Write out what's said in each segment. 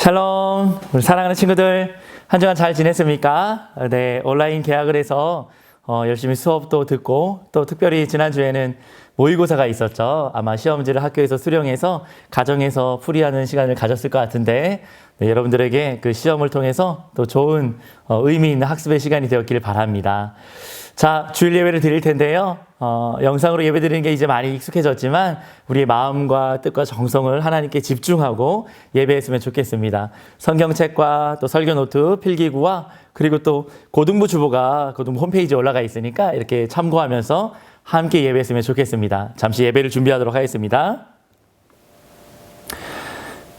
샬롬, 우리 사랑하는 친구들, 한 주간 잘 지냈습니까? 네, 온라인 개학을 해서 열심히 수업도 듣고, 또 특별히 지난주에는 모의고사가 있었죠. 아마 시험지를 학교에서 수령해서 가정에서 풀이하는 시간을 가졌을 것 같은데, 네, 여러분들에게 그 시험을 통해서 또 좋은 의미 있는 학습의 시간이 되었기를 바랍니다. 자, 주일 예배를 드릴 텐데요. 영상으로 예배 드리는 게 이제 많이 익숙해졌지만 우리의 마음과 뜻과 정성을 하나님께 집중하고 예배했으면 좋겠습니다. 성경책과 또 설교 노트, 필기구와 그리고 또 고등부 주보가 고등부 홈페이지에 올라가 있으니까 이렇게 참고하면서 함께 예배했으면 좋겠습니다. 잠시 예배를 준비하도록 하겠습니다.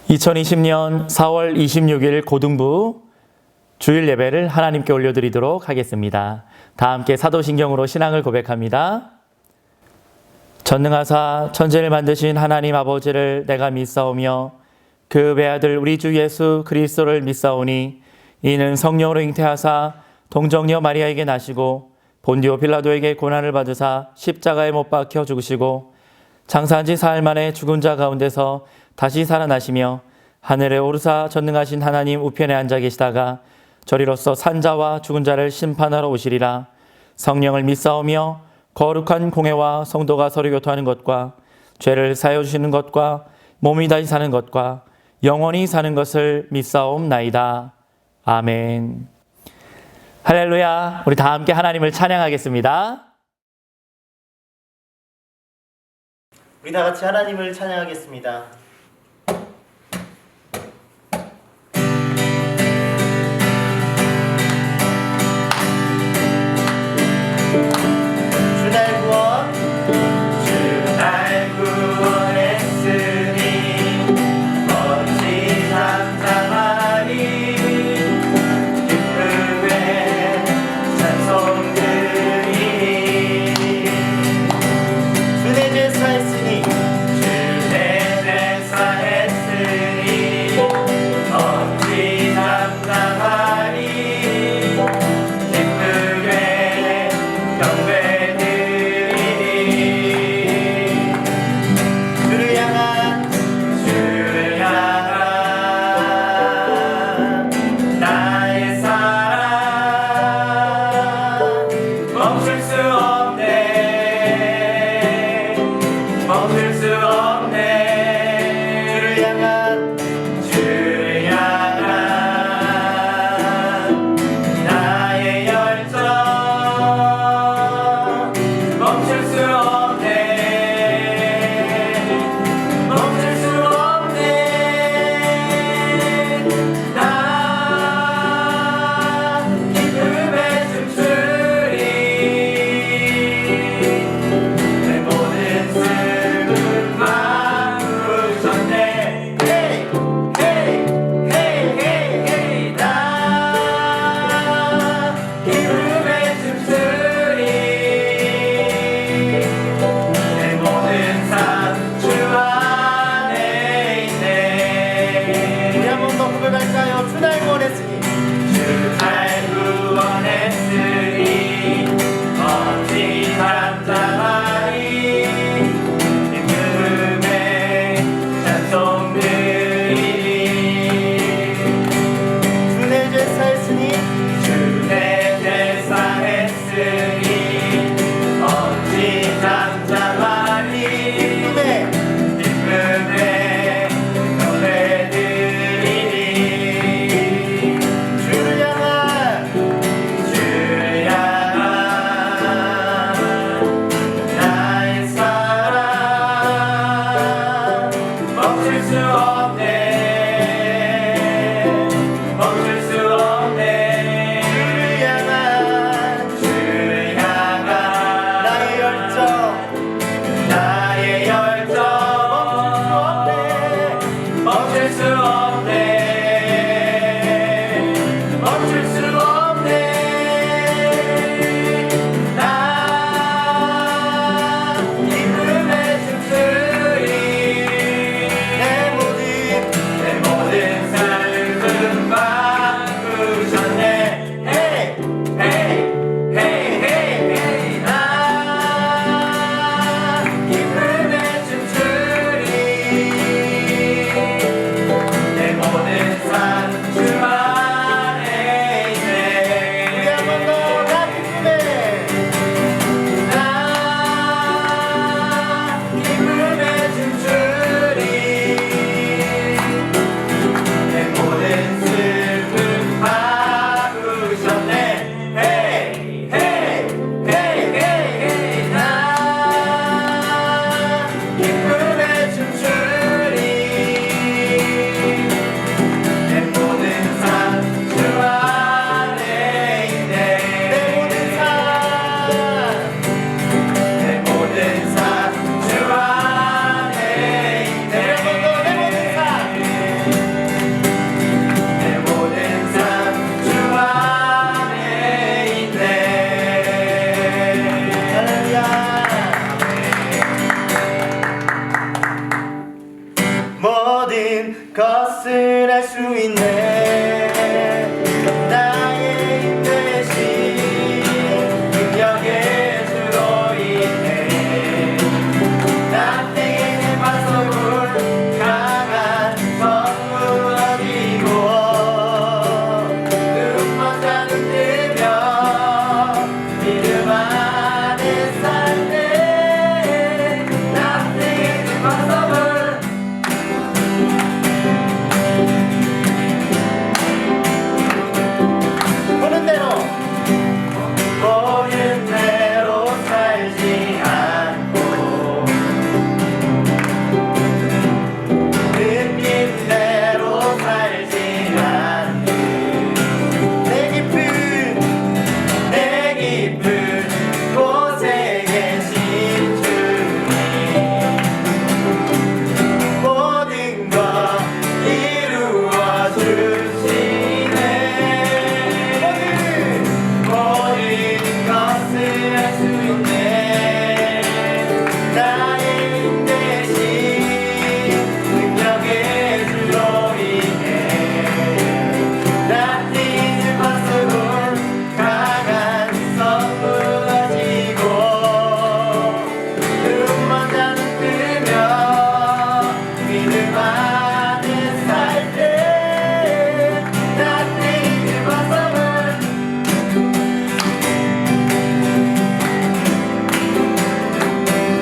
2020년 4월 26일 고등부 주일 예배를 하나님께 올려드리도록 하겠습니다. 다 함께 사도신경으로 신앙을 고백합니다. 전능하사 천지를 만드신 하나님 아버지를 내가 믿사오며 그 외아들 우리 주 예수 그리스도를 믿사오니 이는 성령으로 잉태하사 동정녀 마리아에게 나시고 본디오 빌라도에게 고난을 받으사 십자가에 못 박혀 죽으시고 장사한 지 사흘 만에 죽은 자 가운데서 다시 살아나시며 하늘에 오르사 전능하신 하나님 우편에 앉아 계시다가 저리로서 산자와 죽은 자를 심판하러 오시리라. 성령을 믿사오며 거룩한 공회와 성도가 서로 교통하는 것과 죄를 사하여 주시는 것과 몸이 다시 사는 것과 영원히 사는 것을 믿사옵나이다. 아멘. 할렐루야. 우리 다 함께 하나님을 찬양하겠습니다. 우리 다 같이 하나님을 찬양하겠습니다. 내 모든 슬픔과 것을 알 수 있네. 나의 힘내신 능력의 주로 인해 나의 반석을 강한 성문 어디고 눈먼 자는 뜨며 믿음 안에 살때 나의 반석을 보는 대로 살지 않고 느낀 대로 살지 않는 내 깊은 곳에 계신 주님 모든 것 이루어 주시네. 모든 것을 할 수 있네. 나의 힘내신 능력의 주로 인해 나 뛰는 반석은 강한 성 무너지고 눈먼 자는 뜨며 믿음 안에 살때 나 뛰는 반석은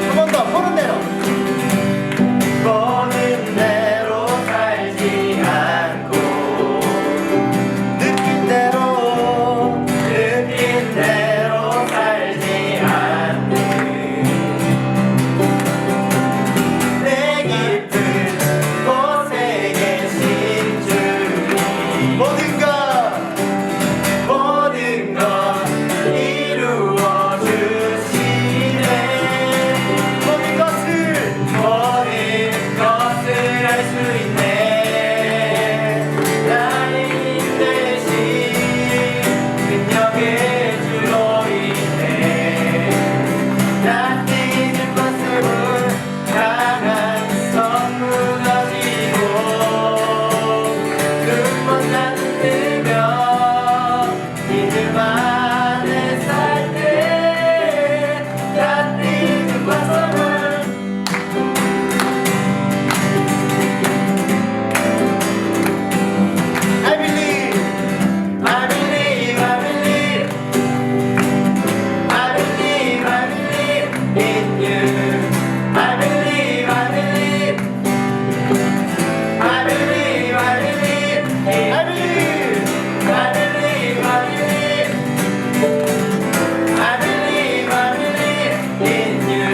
한 번 더 보는 대로 살지 않고 느낀 대로 살지 않는 내 깊은 곳에 계신 주님 모든 것 이루어 주시네. 모든 것을 할 수 있네. 나의 힘내신 능력의 주로 인해 나 뛰는 모습은 강한 성 무너지고 눈먼 자는 뜨며 믿음 안에 살때 나 뛰는 모습은 I believe, I believe, I believe, I believe, I believe in you. I believe, I believe, I believe, I believe, I believe, I believe, I believe, I believe, I believe in you.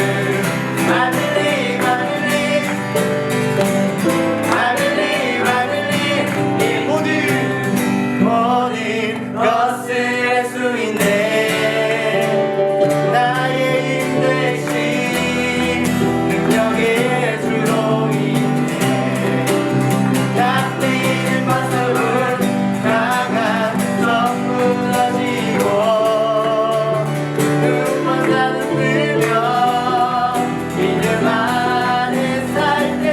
I believe, I believe, I believe, I believe in 모든 것을 할 수 있네. 나의 힘내신 능력의 주로 인해 나 뛰는 반석은 강한 성 무너지고 눈먼 자는 뜨며 믿음 안에 살때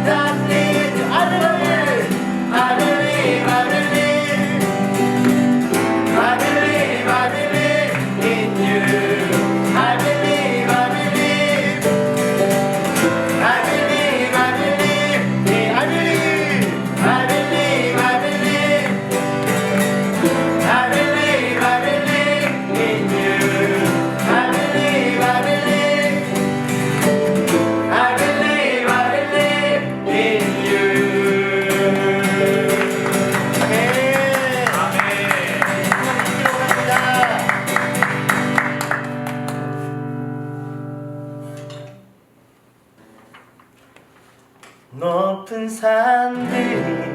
나 뛰는 I believe, I believe, I believe, I believe in you. I believe, I believe, I believe, I believe, I believe, I believe, I believe, I believe, I believe in you. I believe, I believe, I believe, I believe in you. 높은 산들이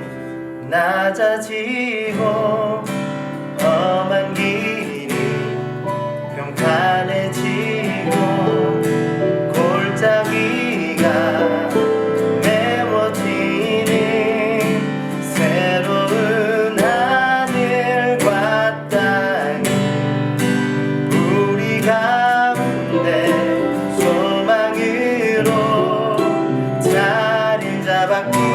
낮아지고 험한 길이 평탄해지고 골짜기가 메워지는 새로운 하늘과 땅이 우리 가운데 소망으로 자리를 잡았고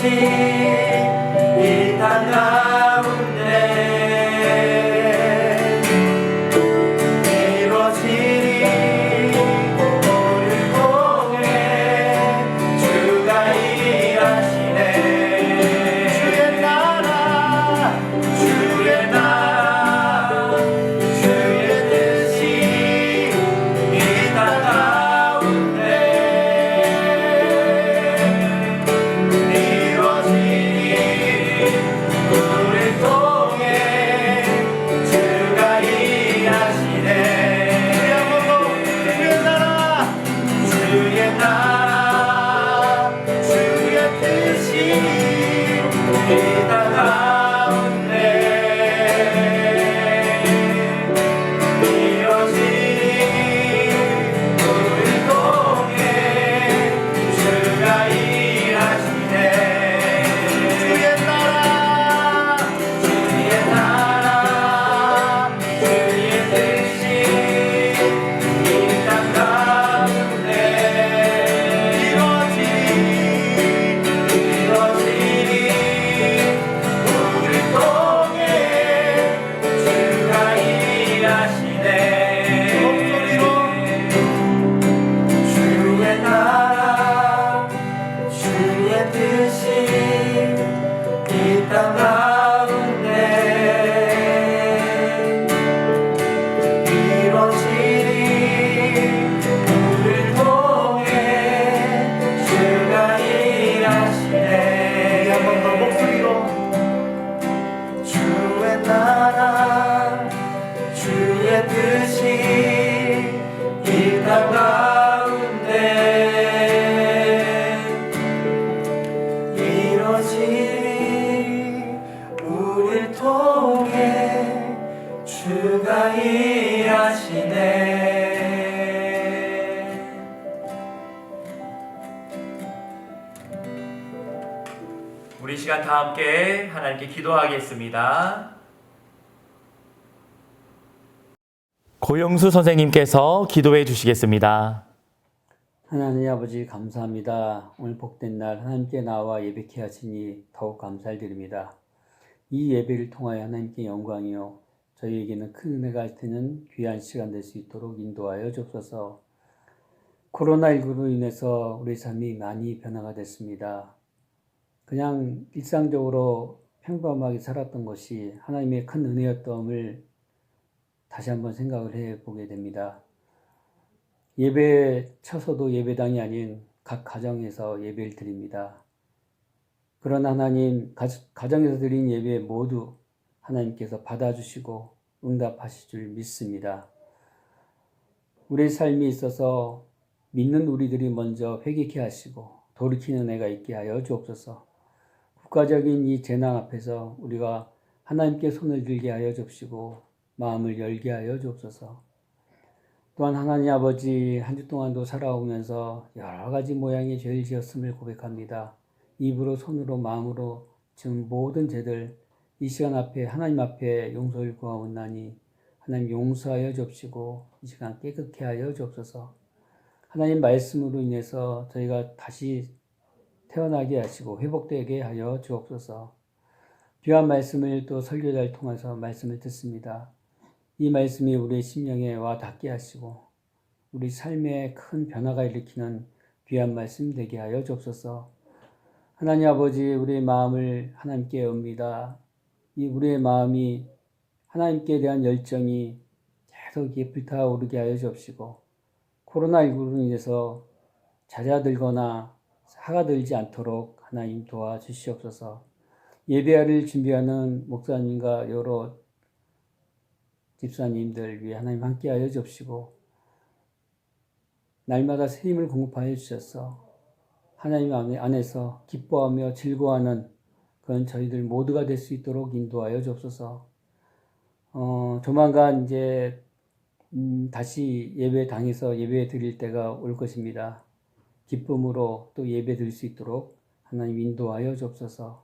이 땅 가운데 이루어지리 우리를 통해 주가 일하시네 주의 나라 주의 뜻이 이 땅 가운데 이루어지리 우리를 통해 주가 일하시네 주의 나라 주의 뜻이 이 땅 가운데 이루어지리 우리를 통해 주가 일하시네 주의 나라 주의 뜻이 이 땅 가운데 이루어지리 우리를 통해 주가 일하시네 목소리로 주의 나라 주의 뜻이 이 땅 가운데 이루어지리 우리를 통해 주가 일하시네 한 번 더 목소리로 주의 나라 주의 뜻이 이 땅 가운데 이루어지리 우리를 통해 주가 일하시네 우리 시간 다 함께 하나님께 기도하겠습니다. 고영수 선생님께서 기도해 주시겠습니다. 하나님 아버지 감사합니다. 오늘 복된 날 하나님께 나와 예배케 하시니 더욱 감사를 드립니다. 이 예배를 통하여 하나님께 영광이요 저희에게는 큰 은혜가 되는 귀한 시간 될 수 있도록 인도하여 주옵소서. 코로나19로 인해서 우리 삶이 많이 변화가 됐습니다. 그냥 일상적으로 평범하게 살았던 것이 하나님의 큰 은혜였던을 다시 한번 생각을 해보게 됩니다. 예배 쳐서도 예배당이 아닌 각 가정에서 예배를 드립니다. 그러나 하나님, 가정에서 드린 예배 모두 하나님께서 받아주시고 응답하실 줄 믿습니다. 우리 삶이 있어서 믿는 우리들이 먼저 회개케 하시고 돌이키는 애가 있게 하여 주옵소서. 국가적인 이 재난 앞에서 우리가 하나님께 손을 들게 하여 주옵시고 마음을 열게 하여 주옵소서. 또한 하나님 아버지 한 주 동안도 살아오면서 여러 가지 모양의 죄를 지었음을 고백합니다. 입으로 손으로 마음으로 지은 모든 죄들 이 시간 앞에 하나님 앞에 용서를 구하옵나니 하나님 용서하여 주옵시고 이 시간 깨끗게 하여 주옵소서. 하나님 말씀으로 인해서 저희가 다시 태어나게 하시고 회복되게 하여 주옵소서. 귀한 말씀을 또 설교자를 통해서 말씀을 듣습니다. 이 말씀이 우리의 심령에 와 닿게 하시고 우리 삶에 큰 변화가 일으키는 귀한 말씀 되게 하여 주옵소서. 하나님 아버지 우리의 마음을 하나님께 엽니다. 이 우리의 마음이 하나님께 대한 열정이 계속 불타오르게 하여 주옵시고 코로나19로 인해서 잦아들거나 사가들지 않도록 하나님 도와주시옵소서. 예배를 준비하는 목사님과 여러 집사님들 위해 하나님 함께하여 주옵시고 날마다 새 힘을 공급하여 주셔서 하나님 안에서 기뻐하며 즐거워하는 그런 저희들 모두가 될 수 있도록 인도하여 주옵소서. 조만간 이제 다시 예배당에서 예배 드릴 때가 올 것입니다. 기쁨으로 또 예배 드릴 수 있도록 하나님 인도하여 주옵소서.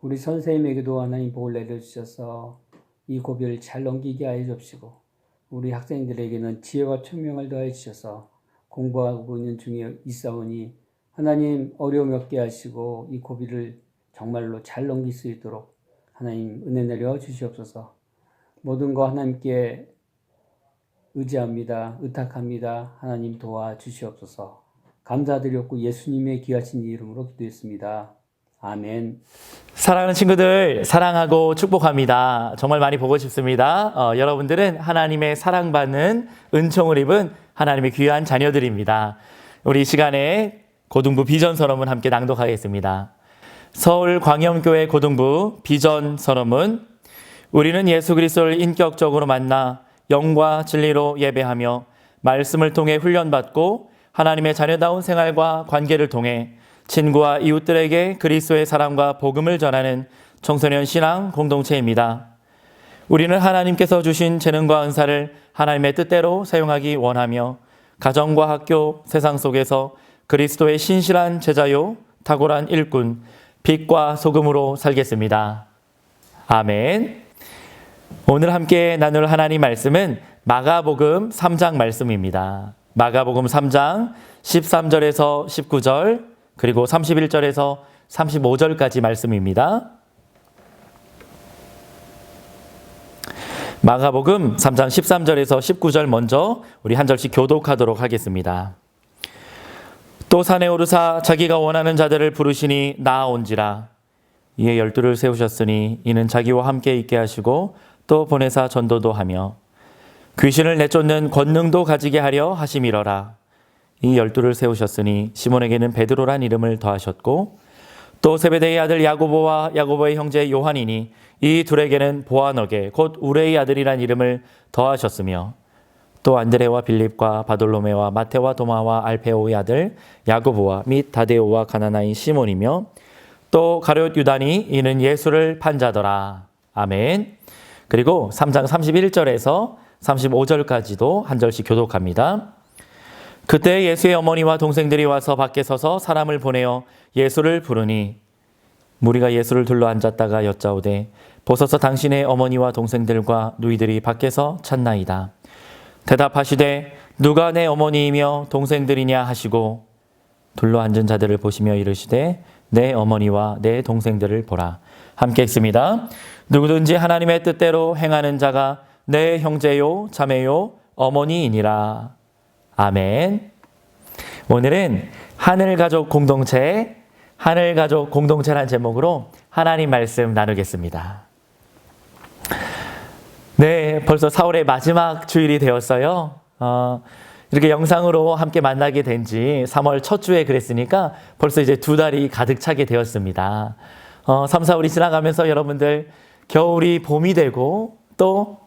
우리 선생님에게도 하나님 복을 내려주셔서 이 고비를 잘 넘기게 하여 주옵시고 우리 학생들에게는 지혜와 총명을 더하여 주셔서 공부하고 있는 중에 있사오니 하나님 어려움 없게 하시고 이 고비를 정말로 잘 넘길 수 있도록 하나님 은혜 내려 주시옵소서. 모든 거 하나님께 의지합니다. 의탁합니다. 하나님 도와 주시옵소서. 감사드렸고 예수님의 귀하신 이름으로 기도했습니다. 아멘. 사랑하는 친구들, 사랑하고 축복합니다. 정말 많이 보고 싶습니다. 여러분들은 하나님의 사랑받는 은총을 입은 하나님의 귀한 자녀들입니다. 우리 이 시간에 고등부 비전 선언문 함께 낭독하겠습니다. 서울 광염교회 고등부 비전 선언문. 우리는 예수 그리스도를 인격적으로 만나 영과 진리로 예배하며 말씀을 통해 훈련받고 하나님의 자녀다운 생활과 관계를 통해 친구와 이웃들에게 그리스도의 사랑과 복음을 전하는 청소년 신앙 공동체입니다. 우리는 하나님께서 주신 재능과 은사를 하나님의 뜻대로 사용하기 원하며 가정과 학교, 세상 속에서 그리스도의 신실한 제자요, 탁월한 일꾼, 빛과 소금으로 살겠습니다. 아멘. 오늘 함께 나눌 하나님 말씀은 마가복음 3장 말씀입니다. 마가복음 3장 13절에서 19절 그리고 31절에서 35절까지 말씀입니다. 마가복음 3장 13절에서 19절 먼저 우리 한 절씩 교독하도록 하겠습니다. 또 산에 오르사 자기가 원하는 자들을 부르시니 나아온지라. 이에 12를 세우셨으니 이는 자기와 함께 있게 하시고 또 보내사 전도도 하며 귀신을 내쫓는 권능도 가지게 하려 하심이러라. 이 12를 세우셨으니 시몬에게는 베드로란 이름을 더하셨고 또 세베대의 아들 야고보와 야고보의 형제 요한이니 이 둘에게는 보아너게 곧 우레의 아들이란 이름을 더하셨으며 또 안드레와 빌립과 바돌로메와 마테와 도마와 알페오의 아들 야고보와 및 다데오와 가나나인 시몬이며 또 가룟 유다니 이는 예수를 판 자더라. 아멘. 그리고 3장 31절에서 35절까지도 한 절씩 교독합니다. 그때 예수의 어머니와 동생들이 와서 밖에 서서 사람을 보내어 예수를 부르니 무리가 예수를 둘러 앉았다가 여짜오되 보소서 당신의 어머니와 동생들과 누이들이 밖에서 찾나이다. 대답하시되 누가 내 어머니이며 동생들이냐 하시고 둘러 앉은 자들을 보시며 이르시되 내 어머니와 내 동생들을 보라. 함께 읽습니다. 누구든지 하나님의 뜻대로 행하는 자가 내 형제요 자매요 어머니이니라. 아멘. 오늘은 하늘가족 공동체라는 제목으로 하나님 말씀 나누겠습니다. 네, 벌써 4월의 마지막 주일이 되었어요. 이렇게 영상으로 함께 만나게 된 지 3월 첫 주에 그랬으니까 벌써 이제 2달이 가득 차게 되었습니다. 3, 4월이 지나가면서 여러분들 겨울이 봄이 되고 또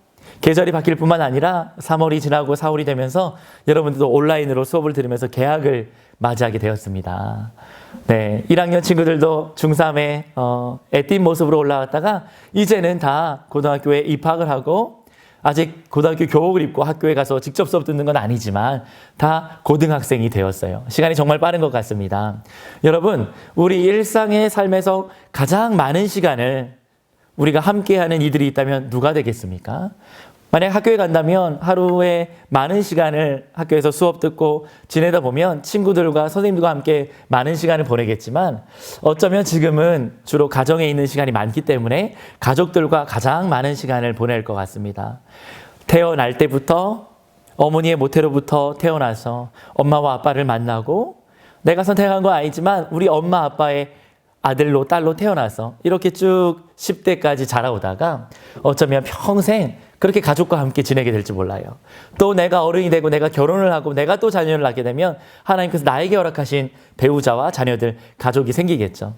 계절이 바뀔 뿐만 아니라 3월이 지나고 4월이 되면서 여러분들도 온라인으로 수업을 들으면서 개학을 맞이하게 되었습니다. 네, 1학년 친구들도 중3에 애띤 모습으로 올라왔다가 이제는 다 고등학교에 입학을 하고 아직 고등학교 교복을 입고 학교에 가서 직접 수업 듣는 건 아니지만 다 고등학생이 되었어요. 시간이 정말 빠른 것 같습니다. 여러분, 우리 일상의 삶에서 가장 많은 시간을 우리가 함께하는 이들이 있다면 누가 되겠습니까? 만약 학교에 간다면 하루에 많은 시간을 학교에서 수업 듣고 지내다 보면 친구들과 선생님들과 함께 많은 시간을 보내겠지만 어쩌면 지금은 주로 가정에 있는 시간이 많기 때문에 가족들과 가장 많은 시간을 보낼 것 같습니다. 태어날 때부터 어머니의 모태로부터 태어나서 엄마와 아빠를 만나고 내가 선택한 건 아니지만 우리 엄마 아빠의 아들로 딸로 태어나서 이렇게 쭉 10대까지 자라오다가 어쩌면 평생 그렇게 가족과 함께 지내게 될지 몰라요. 또 내가 어른이 되고 내가 결혼을 하고 내가 또 자녀를 낳게 되면 하나님께서 나에게 허락하신 배우자와 자녀들, 가족이 생기겠죠.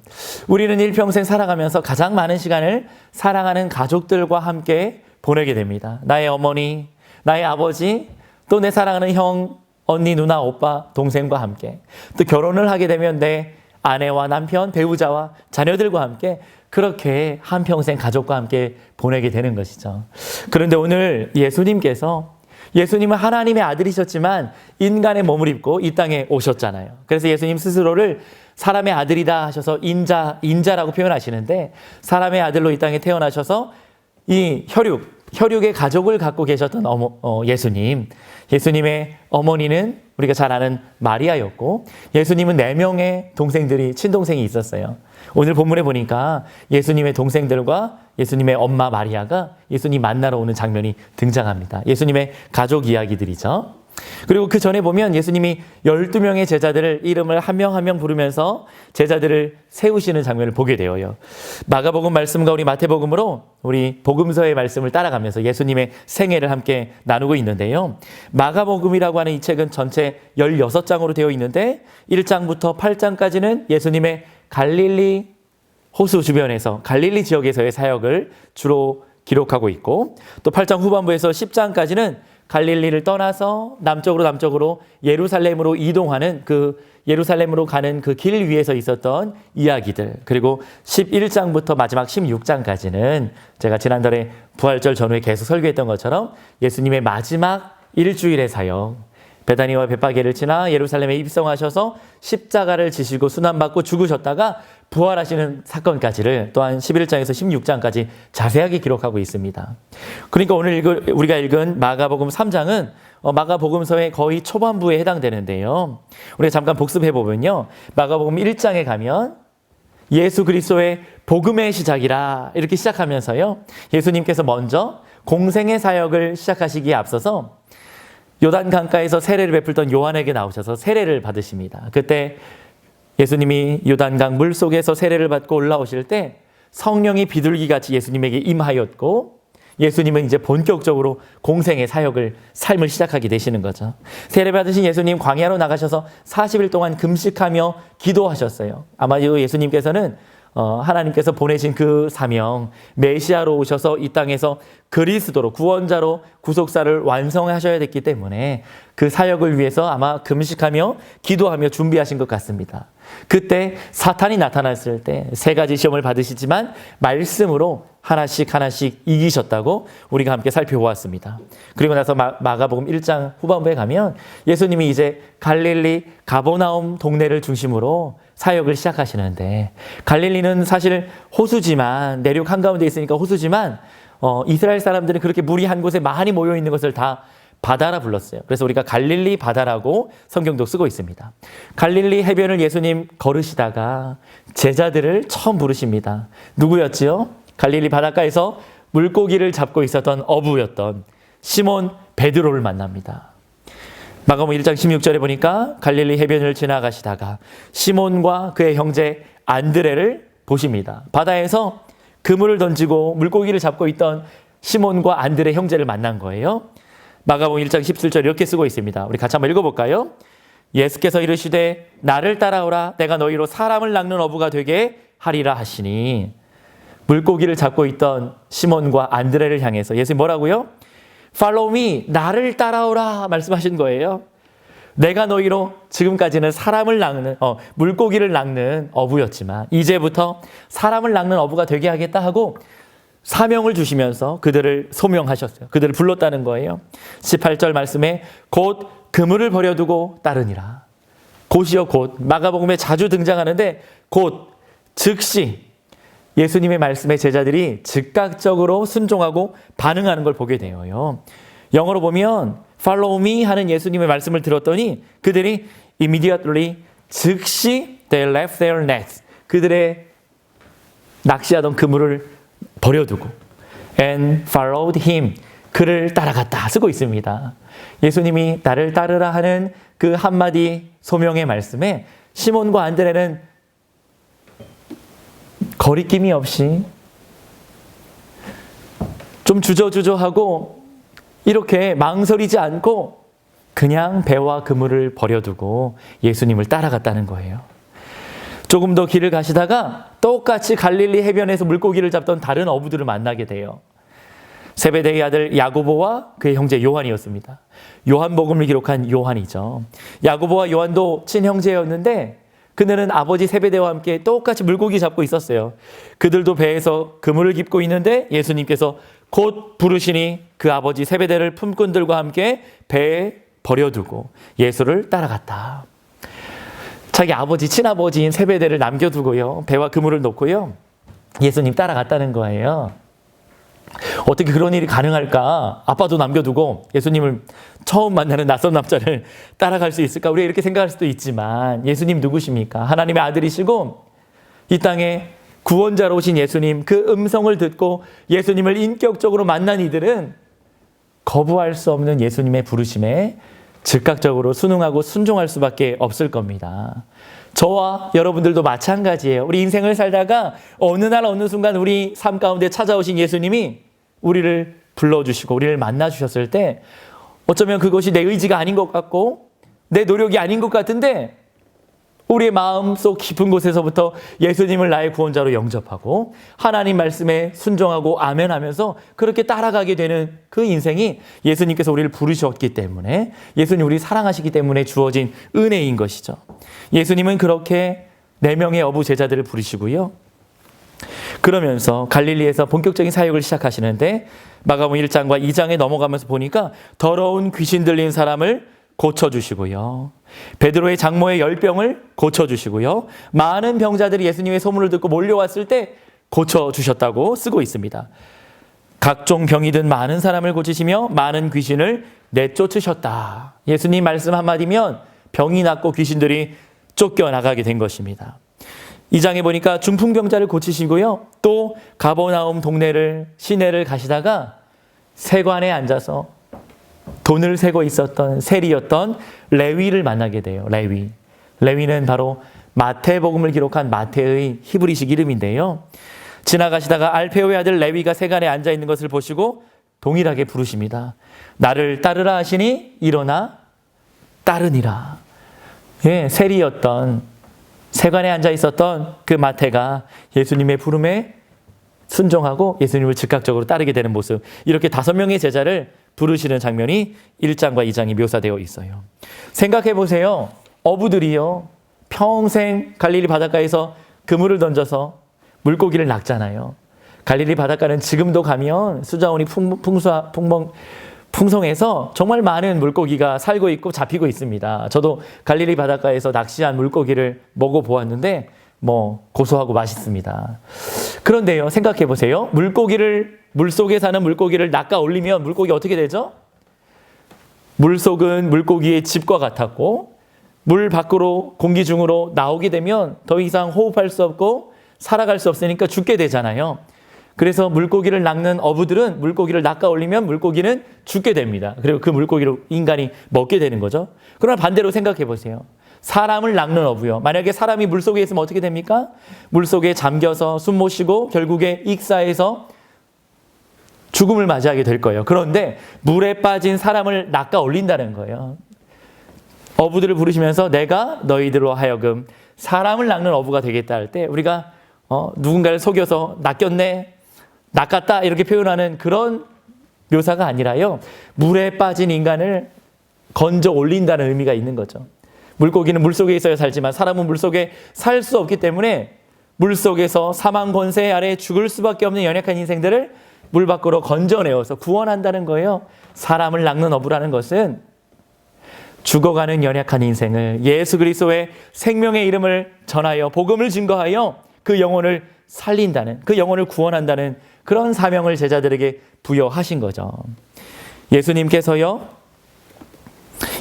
우리는 일평생 살아가면서 가장 많은 시간을 사랑하는 가족들과 함께 보내게 됩니다. 나의 어머니, 나의 아버지, 또 내 사랑하는 형, 언니, 누나, 오빠, 동생과 함께 또 결혼을 하게 되면 내 아내와 남편, 배우자와 자녀들과 함께 그렇게 한평생 가족과 함께 보내게 되는 것이죠. 그런데 오늘 예수님은 하나님의 아들이셨지만 인간의 몸을 입고 이 땅에 오셨잖아요. 그래서 예수님 스스로를 사람의 아들이다 하셔서 인자라고 표현하시는데 사람의 아들로 이 땅에 태어나셔서 이 혈육, 혈육의 가족을 갖고 계셨던 예수님. 예수님의 어머니는 우리가 잘 아는 마리아였고 예수님은 4명의 동생들이 친동생이 있었어요. 오늘 본문에 보니까 예수님의 동생들과 예수님의 엄마 마리아가 예수님 만나러 오는 장면이 등장합니다. 예수님의 가족 이야기들이죠. 그리고 그 전에 보면 예수님이 12명의 제자들을 이름을 한 명 한 명 부르면서 제자들을 세우시는 장면을 보게 되어요. 마가복음 말씀과 우리 마태복음으로 우리 복음서의 말씀을 따라가면서 예수님의 생애를 함께 나누고 있는데요. 마가복음이라고 하는 이 책은 전체 16장으로 되어 있는데 1장부터 8장까지는 예수님의 갈릴리 호수 주변에서 갈릴리 지역에서의 사역을 주로 기록하고 있고 또 8장 후반부에서 10장까지는 갈릴리를 떠나서 남쪽으로 예루살렘으로 이동하는 예루살렘으로 가는 그 길 위에서 있었던 이야기들, 그리고 11장부터 마지막 16장까지는 제가 지난달에 부활절 전후에 계속 설교했던 것처럼 예수님의 마지막 일주일의 사역, 베다니와 벳파게를 지나 예루살렘에 입성하셔서 십자가를 지시고 순환받고 죽으셨다가 부활하시는 사건까지를 또한 11장에서 16장까지 자세하게 기록하고 있습니다. 그러니까 오늘 우리가 읽은 마가복음 3장은 마가복음서의 거의 초반부에 해당되는데요. 우리가 잠깐 복습해 보면요. 마가복음 1장에 가면 예수 그리스도의 복음의 시작이라 이렇게 시작하면서요. 예수님께서 먼저 공생의 사역을 시작하시기에 앞서서 요단 강가에서 세례를 베풀던 요한에게 나오셔서 세례를 받으십니다. 그때 예수님이 요단강 물속에서 세례를 받고 올라오실 때 성령이 비둘기같이 예수님에게 임하였고 예수님은 이제 본격적으로 공생의 삶을 시작하게 되시는 거죠. 세례 받으신 예수님 광야로 나가셔서 40일 동안 금식하며 기도하셨어요. 아마 예수님께서는 하나님께서 보내신 그 사명, 메시아로 오셔서 이 땅에서 그리스도로 구원자로 구속사를 완성하셔야 됐기 때문에 그 사역을 위해서 아마 금식하며 기도하며 준비하신 것 같습니다. 그때 사탄이 나타났을 때 3가지 시험을 받으시지만 말씀으로 하나씩 이기셨다고 우리가 함께 살펴보았습니다. 그리고 나서 마가복음 1장 후반부에 가면 예수님이 이제 갈릴리 가버나움 동네를 중심으로 사역을 시작하시는데, 갈릴리는 사실 호수지만, 내륙 한가운데 있으니까 호수지만 이스라엘 사람들은 그렇게 물이 한 곳에 많이 모여 있는 것을 다 바다라 불렀어요. 그래서 우리가 갈릴리 바다라고 성경도 쓰고 있습니다. 갈릴리 해변을 예수님 걸으시다가 제자들을 처음 부르십니다. 누구였지요? 갈릴리 바닷가에서 물고기를 잡고 있었던 어부였던 시몬 베드로를 만납니다. 마가복음 1장 16절에 보니까 갈릴리 해변을 지나가시다가 시몬과 그의 형제 안드레를 보십니다. 바다에서 그물을 던지고 물고기를 잡고 있던 시몬과 안드레 형제를 만난 거예요. 마가복음 1장 17절 이렇게 쓰고 있습니다. 우리 같이 한번 읽어볼까요? 예수께서 이르시되 나를 따라오라 내가 너희로 사람을 낚는 어부가 되게 하리라 하시니, 물고기를 잡고 있던 시몬과 안드레를 향해서 예수님 뭐라고요? Follow me, 나를 따라오라 말씀하신 거예요. 내가 너희로 지금까지는 사람을 낚는 물고기를 낚는 어부였지만 이제부터 사람을 낚는 어부가 되게 하겠다 하고 사명을 주시면서 그들을 소명하셨어요. 그들을 불렀다는 거예요. 18절 말씀에 곧 그물을 버려두고 따르니라. 곧이요 곧, 마가복음에 자주 등장하는데 곧, 즉시 예수님의 말씀에 제자들이 즉각적으로 순종하고 반응하는 걸 보게 되어요. 영어로 보면 Follow me 하는 예수님의 말씀을 들었더니 그들이 immediately, 즉시 they left their nets, 그들의 낚시하던 그물을 버려두고 and followed him, 그를 따라갔다 쓰고 있습니다. 예수님이 나를 따르라 하는 그 한마디 소명의 말씀에 시몬과 안드레는 거리낌이 없이 좀 주저주저하고 이렇게 망설이지 않고 그냥 배와 그물을 버려두고 예수님을 따라갔다는 거예요. 조금 더 길을 가시다가 똑같이 갈릴리 해변에서 물고기를 잡던 다른 어부들을 만나게 돼요. 세베대의 아들 야고보와 그의 형제 요한이었습니다. 요한복음을 기록한 요한이죠. 야고보와 요한도 친형제였는데 그들은 아버지 세베대와 함께 똑같이 물고기 잡고 있었어요. 그들도 배에서 그물을 깁고 있는데 예수님께서 곧 부르시니 그 아버지 세베대를 품꾼들과 함께 배에 버려두고 예수를 따라갔다. 자기 아버지, 친아버지인 세베대를 남겨두고요, 배와 그물을 놓고요, 예수님 따라갔다는 거예요. 어떻게 그런 일이 가능할까? 아빠도 남겨두고 예수님을 처음 만나는 낯선 남자를 따라갈 수 있을까? 우리가 이렇게 생각할 수도 있지만 예수님 누구십니까? 하나님의 아들이시고 이 땅에 구원자로 오신 예수님, 그 음성을 듣고 예수님을 인격적으로 만난 이들은 거부할 수 없는 예수님의 부르심에 즉각적으로 순응하고 순종할 수밖에 없을 겁니다. 저와 여러분들도 마찬가지예요. 우리 인생을 살다가 어느 날 어느 순간 우리 삶 가운데 찾아오신 예수님이 우리를 불러주시고 우리를 만나주셨을 때 어쩌면 그것이 내 의지가 아닌 것 같고 내 노력이 아닌 것 같은데 우리의 마음속 깊은 곳에서부터 예수님을 나의 구원자로 영접하고 하나님 말씀에 순종하고 아멘하면서 그렇게 따라가게 되는 그 인생이 예수님께서 우리를 부르셨기 때문에 예수님 우리 사랑하시기 때문에 주어진 은혜인 것이죠. 예수님은 그렇게 4명의 어부 제자들을 부르시고요. 그러면서 갈릴리에서 본격적인 사역을 시작하시는데 마가복음 1장과 2장에 넘어가면서 보니까 더러운 귀신 들린 사람을 고쳐주시고요. 베드로의 장모의 열병을 고쳐주시고요. 많은 병자들이 예수님의 소문을 듣고 몰려왔을 때 고쳐주셨다고 쓰고 있습니다. 각종 병이 든 많은 사람을 고치시며 많은 귀신을 내쫓으셨다. 예수님 말씀 한마디면 병이 낫고 귀신들이 쫓겨나가게 된 것입니다. 이 장에 보니까 중풍병자를 고치시고요. 또 가버나움 동네를 시내를 가시다가 세관에 앉아서 돈을 세고 있었던 세리였던 레위를 만나게 돼요. 레위는 바로 마태복음을 기록한 마태의 히브리식 이름인데요. 지나가시다가 알페오의 아들 레위가 세관에 앉아 있는 것을 보시고 동일하게 부르십니다. 나를 따르라 하시니 일어나 따르니라. 예, 세리였던 세관에 앉아 있었던 그 마태가 예수님의 부름에 순종하고 예수님을 즉각적으로 따르게 되는 모습. 이렇게 5명의 제자를 부르시는 장면이 1장과 2장이 묘사되어 있어요. 생각해 보세요. 어부들이요. 평생 갈릴리 바닷가에서 그물을 던져서 물고기를 낚잖아요. 갈릴리 바닷가는 지금도 가면 수자원이 풍성해서 정말 많은 물고기가 살고 있고 잡히고 있습니다. 저도 갈릴리 바닷가에서 낚시한 물고기를 먹어보았는데 고소하고 맛있습니다. 그런데요, 생각해 보세요. 물속에 사는 물고기를 낚아 올리면 물고기 어떻게 되죠? 물속은 물고기의 집과 같았고 물 밖으로 공기 중으로 나오게 되면 더 이상 호흡할 수 없고 살아갈 수 없으니까 죽게 되잖아요. 그래서 물고기를 낚는 어부들은 물고기를 낚아 올리면 물고기는 죽게 됩니다. 그리고 그 물고기를 인간이 먹게 되는 거죠. 그러나 반대로 생각해 보세요. 사람을 낚는 어부요. 만약에 사람이 물속에 있으면 어떻게 됩니까? 물속에 잠겨서 숨 못 쉬고 결국에 익사해서 죽음을 맞이하게 될 거예요. 그런데 물에 빠진 사람을 낚아 올린다는 거예요. 어부들을 부르시면서 내가 너희들로 하여금 사람을 낚는 어부가 되겠다 할 때 우리가 누군가를 속여서 낚았다 이렇게 표현하는 그런 묘사가 아니라요. 물에 빠진 인간을 건져 올린다는 의미가 있는 거죠. 물고기는 물속에 있어야 살지만 사람은 물속에 살 수 없기 때문에 물속에서 사망 권세 아래 죽을 수밖에 없는 연약한 인생들을 물 밖으로 건져내어서 구원한다는 거예요. 사람을 낚는 어부라는 것은 죽어가는 연약한 인생을 예수 그리스도의 생명의 이름을 전하여 복음을 증거하여 그 영혼을 살린다는, 그 영혼을 구원한다는 그런 사명을 제자들에게 부여하신 거죠. 예수님께서요,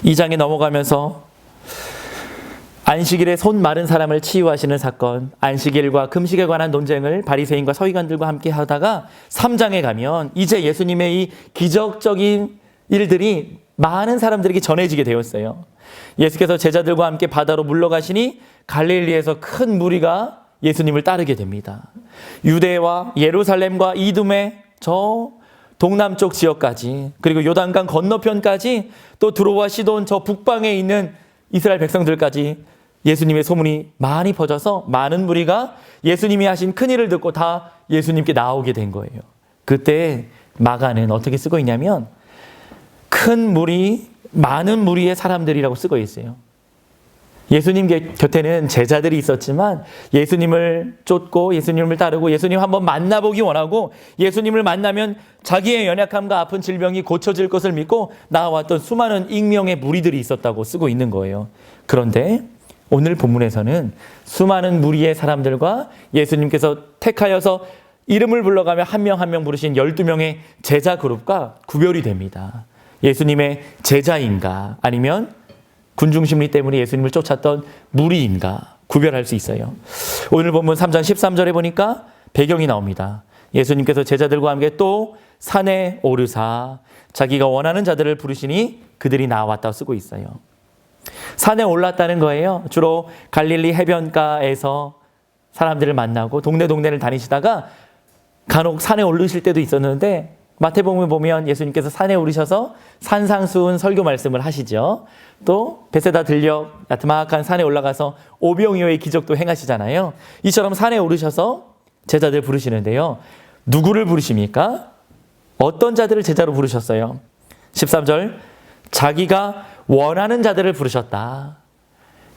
2장에 넘어가면서 안식일에 손 마른 사람을 치유하시는 사건, 안식일과 금식에 관한 논쟁을 바리새인과 서기관들과 함께 하다가 3장에 가면 이제 예수님의 이 기적적인 일들이 많은 사람들에게 전해지게 되었어요. 예수께서 제자들과 함께 바다로 물러가시니 갈릴리에서 큰 무리가 예수님을 따르게 됩니다. 유대와 예루살렘과 이두메 저 동남쪽 지역까지, 그리고 요단강 건너편까지, 또 두로와 시돈 저 북방에 있는 이스라엘 백성들까지 예수님의 소문이 많이 퍼져서 많은 무리가 예수님이 하신 큰일을 듣고 다 예수님께 나오게 된 거예요. 그때 마가는 어떻게 쓰고 있냐면 큰 무리, 많은 무리의 사람들이라고 쓰고 있어요. 예수님 곁에는 제자들이 있었지만 예수님을 쫓고 예수님을 따르고 예수님 한번 만나보기 원하고 예수님을 만나면 자기의 연약함과 아픈 질병이 고쳐질 것을 믿고 나와왔던 수많은 익명의 무리들이 있었다고 쓰고 있는 거예요. 그런데 오늘 본문에서는 수많은 무리의 사람들과 예수님께서 택하여서 이름을 불러가며 한 명 한 명 부르신 12명의 제자 그룹과 구별이 됩니다. 예수님의 제자인가 아니면 군중심리 때문에 예수님을 쫓았던 무리인가 구별할 수 있어요. 오늘 본문 3장 13절에 보니까 배경이 나옵니다. 예수님께서 제자들과 함께 또 산에 오르사 자기가 원하는 자들을 부르시니 그들이 나왔다고 쓰고 있어요. 산에 올랐다는 거예요. 주로 갈릴리 해변가에서 사람들을 만나고 동네를 다니시다가 간혹 산에 오르실 때도 있었는데 마태복음에 보면 예수님께서 산에 오르셔서 산상수훈 설교 말씀을 하시죠. 또 베세다 들녘 야트막한 산에 올라가서 오병이어의 기적도 행하시잖아요. 이처럼 산에 오르셔서 제자들 부르시는데요. 누구를 부르십니까? 어떤 자들을 제자로 부르셨어요? 13절 자기가 원하는 자들을 부르셨다.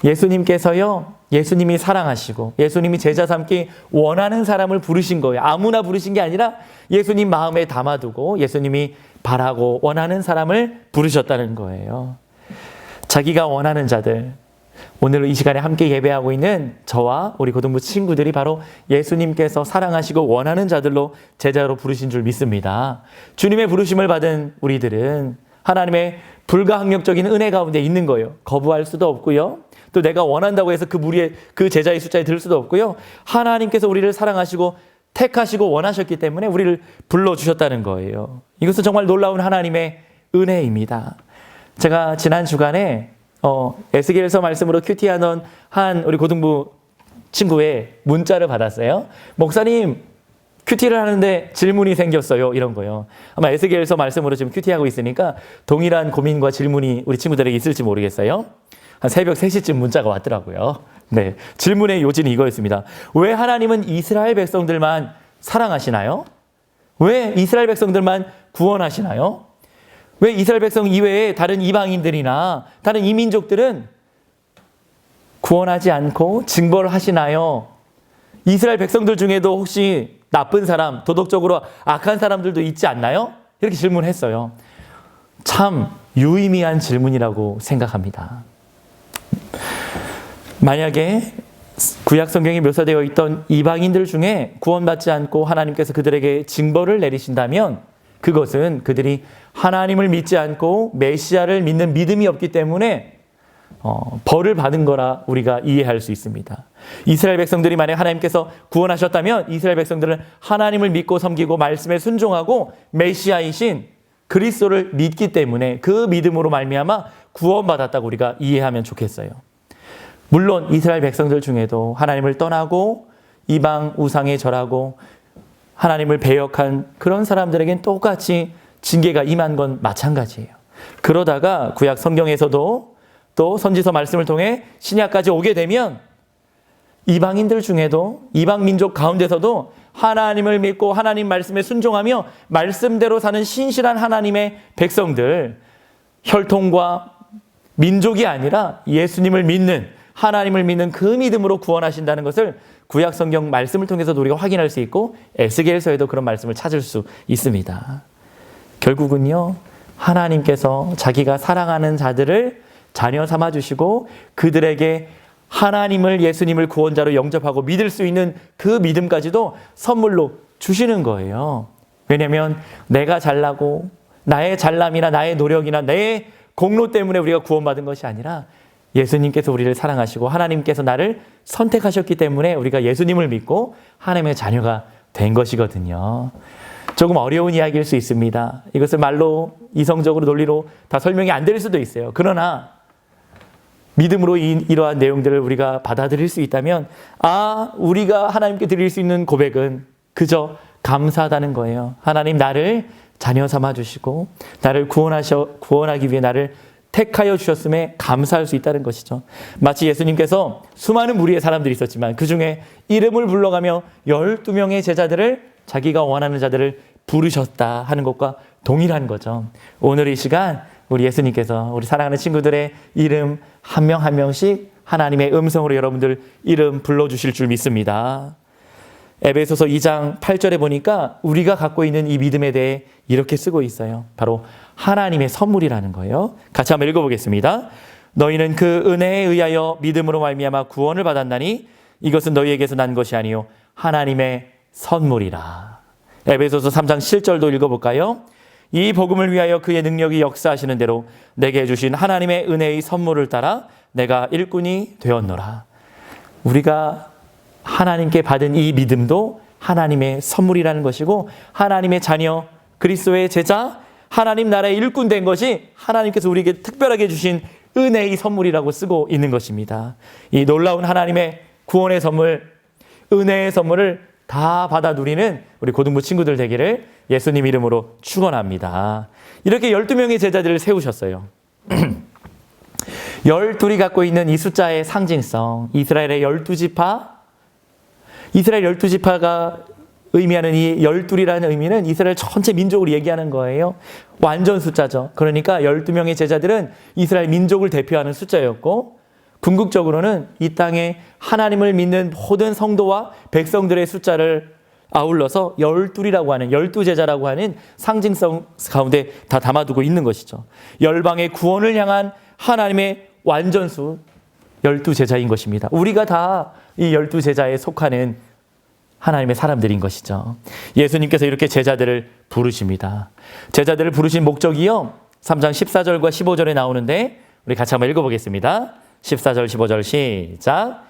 예수님께서요. 예수님이 사랑하시고 예수님이 제자 삼기 원하는 사람을 부르신 거예요. 아무나 부르신 게 아니라 예수님 마음에 담아두고 예수님이 바라고 원하는 사람을 부르셨다는 거예요. 자기가 원하는 자들. 오늘 이 시간에 함께 예배하고 있는 저와 우리 고등부 친구들이 바로 예수님께서 사랑하시고 원하는 자들로 제자로 부르신 줄 믿습니다. 주님의 부르심을 받은 우리들은 하나님의 불가항력적인 은혜 가운데 있는 거예요. 거부할 수도 없고요. 또 내가 원한다고 해서 그 제자의 숫자에 들 수도 없고요. 하나님께서 우리를 사랑하시고 택하시고 원하셨기 때문에 우리를 불러주셨다는 거예요. 이것은 정말 놀라운 하나님의 은혜입니다. 제가 지난 주간에 에스겔서 말씀으로 큐티하던 한 우리 고등부 친구의 문자를 받았어요. 목사님, 큐티를 하는데 질문이 생겼어요. 이런 거요. 아마 에스겔서 말씀으로 지금 큐티하고 있으니까 동일한 고민과 질문이 우리 친구들에게 있을지 모르겠어요. 한 새벽 3시쯤 문자가 왔더라고요. 네, 질문의 요지는 이거였습니다. 왜 하나님은 이스라엘 백성들만 사랑하시나요? 왜 이스라엘 백성들만 구원하시나요? 왜 이스라엘 백성 이외에 다른 이방인들이나 다른 이민족들은 구원하지 않고 징벌을 하시나요? 이스라엘 백성들 중에도 혹시 나쁜 사람, 도덕적으로 악한 사람들도 있지 않나요? 이렇게 질문했어요. 참 유의미한 질문이라고 생각합니다. 만약에 구약 성경에 묘사되어 있던 이방인들 중에 구원받지 않고 하나님께서 그들에게 징벌을 내리신다면 그것은 그들이 하나님을 믿지 않고 메시아를 믿는 믿음이 없기 때문에 벌을 받은 거라 우리가 이해할 수 있습니다. 이스라엘 백성들이 만약 하나님께서 구원하셨다면 이스라엘 백성들은 하나님을 믿고 섬기고 말씀에 순종하고 메시아이신 그리스도를 믿기 때문에 그 믿음으로 말미암아 구원받았다고 우리가 이해하면 좋겠어요. 물론 이스라엘 백성들 중에도 하나님을 떠나고 이방 우상에 절하고 하나님을 배역한 그런 사람들에겐 똑같이 징계가 임한 건 마찬가지예요. 그러다가 구약 성경에서도 또 선지서 말씀을 통해 신약까지 오게 되면 이방인들 중에도 이방 민족 가운데서도 하나님을 믿고 하나님 말씀에 순종하며 말씀대로 사는 신실한 하나님의 백성들, 혈통과 민족이 아니라 예수님을 믿는 하나님을 믿는 그 믿음으로 구원하신다는 것을 구약 성경 말씀을 통해서도 우리가 확인할 수 있고 에스겔서에도 그런 말씀을 찾을 수 있습니다. 결국은요, 하나님께서 자기가 사랑하는 자들을 자녀 삼아주시고 그들에게 하나님을 예수님을 구원자로 영접하고 믿을 수 있는 그 믿음까지도 선물로 주시는 거예요. 왜냐하면 내가 잘나고 나의 잘남이나 나의 노력이나 내 공로 때문에 우리가 구원받은 것이 아니라 예수님께서 우리를 사랑하시고 하나님께서 나를 선택하셨기 때문에 우리가 예수님을 믿고 하나님의 자녀가 된 것이거든요. 조금 어려운 이야기일 수 있습니다. 이것을 말로 이성적으로 논리로 다 설명이 안 될 수도 있어요. 그러나 믿음으로 이러한 내용들을 우리가 받아들일 수 있다면 우리가 하나님께 드릴 수 있는 고백은 그저 감사하다는 거예요. 하나님 나를 자녀 삼아주시고 나를 구원하기 위해 나를 택하여 주셨음에 감사할 수 있다는 것이죠. 마치 예수님께서 수많은 무리의 사람들이 있었지만 그 중에 이름을 불러가며 12명의 제자들을 자기가 원하는 자들을 부르셨다 하는 것과 동일한 거죠. 오늘 이 시간 우리 예수님께서 우리 사랑하는 친구들의 이름 한 명 한 명씩 하나님의 음성으로 여러분들 이름 불러주실 줄 믿습니다. 에베소서 2장 8절에 보니까 우리가 갖고 있는 이 믿음에 대해 이렇게 쓰고 있어요. 바로 하나님의 선물이라는 거예요. 같이 한번 읽어보겠습니다. 너희는 그 은혜에 의하여 믿음으로 말미암아 구원을 받았나니 이것은 너희에게서 난 것이 아니요 하나님의 선물이라. 에베소서 3장 7절도 읽어볼까요? 이 복음을 위하여 그의 능력이 역사하시는 대로 내게 주신 하나님의 은혜의 선물을 따라 내가 일꾼이 되었노라. 우리가 하나님께 받은 이 믿음도 하나님의 선물이라는 것이고, 하나님의 자녀, 그리스도의 제자, 하나님 나라의 일꾼 된 것이 하나님께서 우리에게 특별하게 주신 은혜의 선물이라고 쓰고 있는 것입니다. 이 놀라운 하나님의 구원의 선물, 은혜의 선물을 다 받아 누리는 우리 고등부 친구들 되기를 예수님 이름으로 축원합니다. 이렇게 12명의 제자들을 세우셨어요. 12이 갖고 있는 이 숫자의 상징성, 이스라엘의 12지파, 이스라엘 12지파가 의미하는 이 12이라는 의미는 이스라엘 전체 민족을 얘기하는 거예요. 완전 숫자죠. 그러니까 12명의 제자들은 이스라엘 민족을 대표하는 숫자였고, 궁극적으로는 이 땅에 하나님을 믿는 모든 성도와 백성들의 숫자를 아울러서 12이라고 하는, 12제자라고 하는 상징성 가운데 다 담아두고 있는 것이죠. 열방의 구원을 향한 하나님의 완전수 12제자인 것입니다. 우리가 다 이 12제자에 속하는 하나님의 사람들인 것이죠. 예수님께서 이렇게 제자들을 부르십니다. 제자들을 부르신 목적이요, 3장 14절과 15절에 나오는데 우리 같이 한번 읽어보겠습니다. 14절 15절 시작.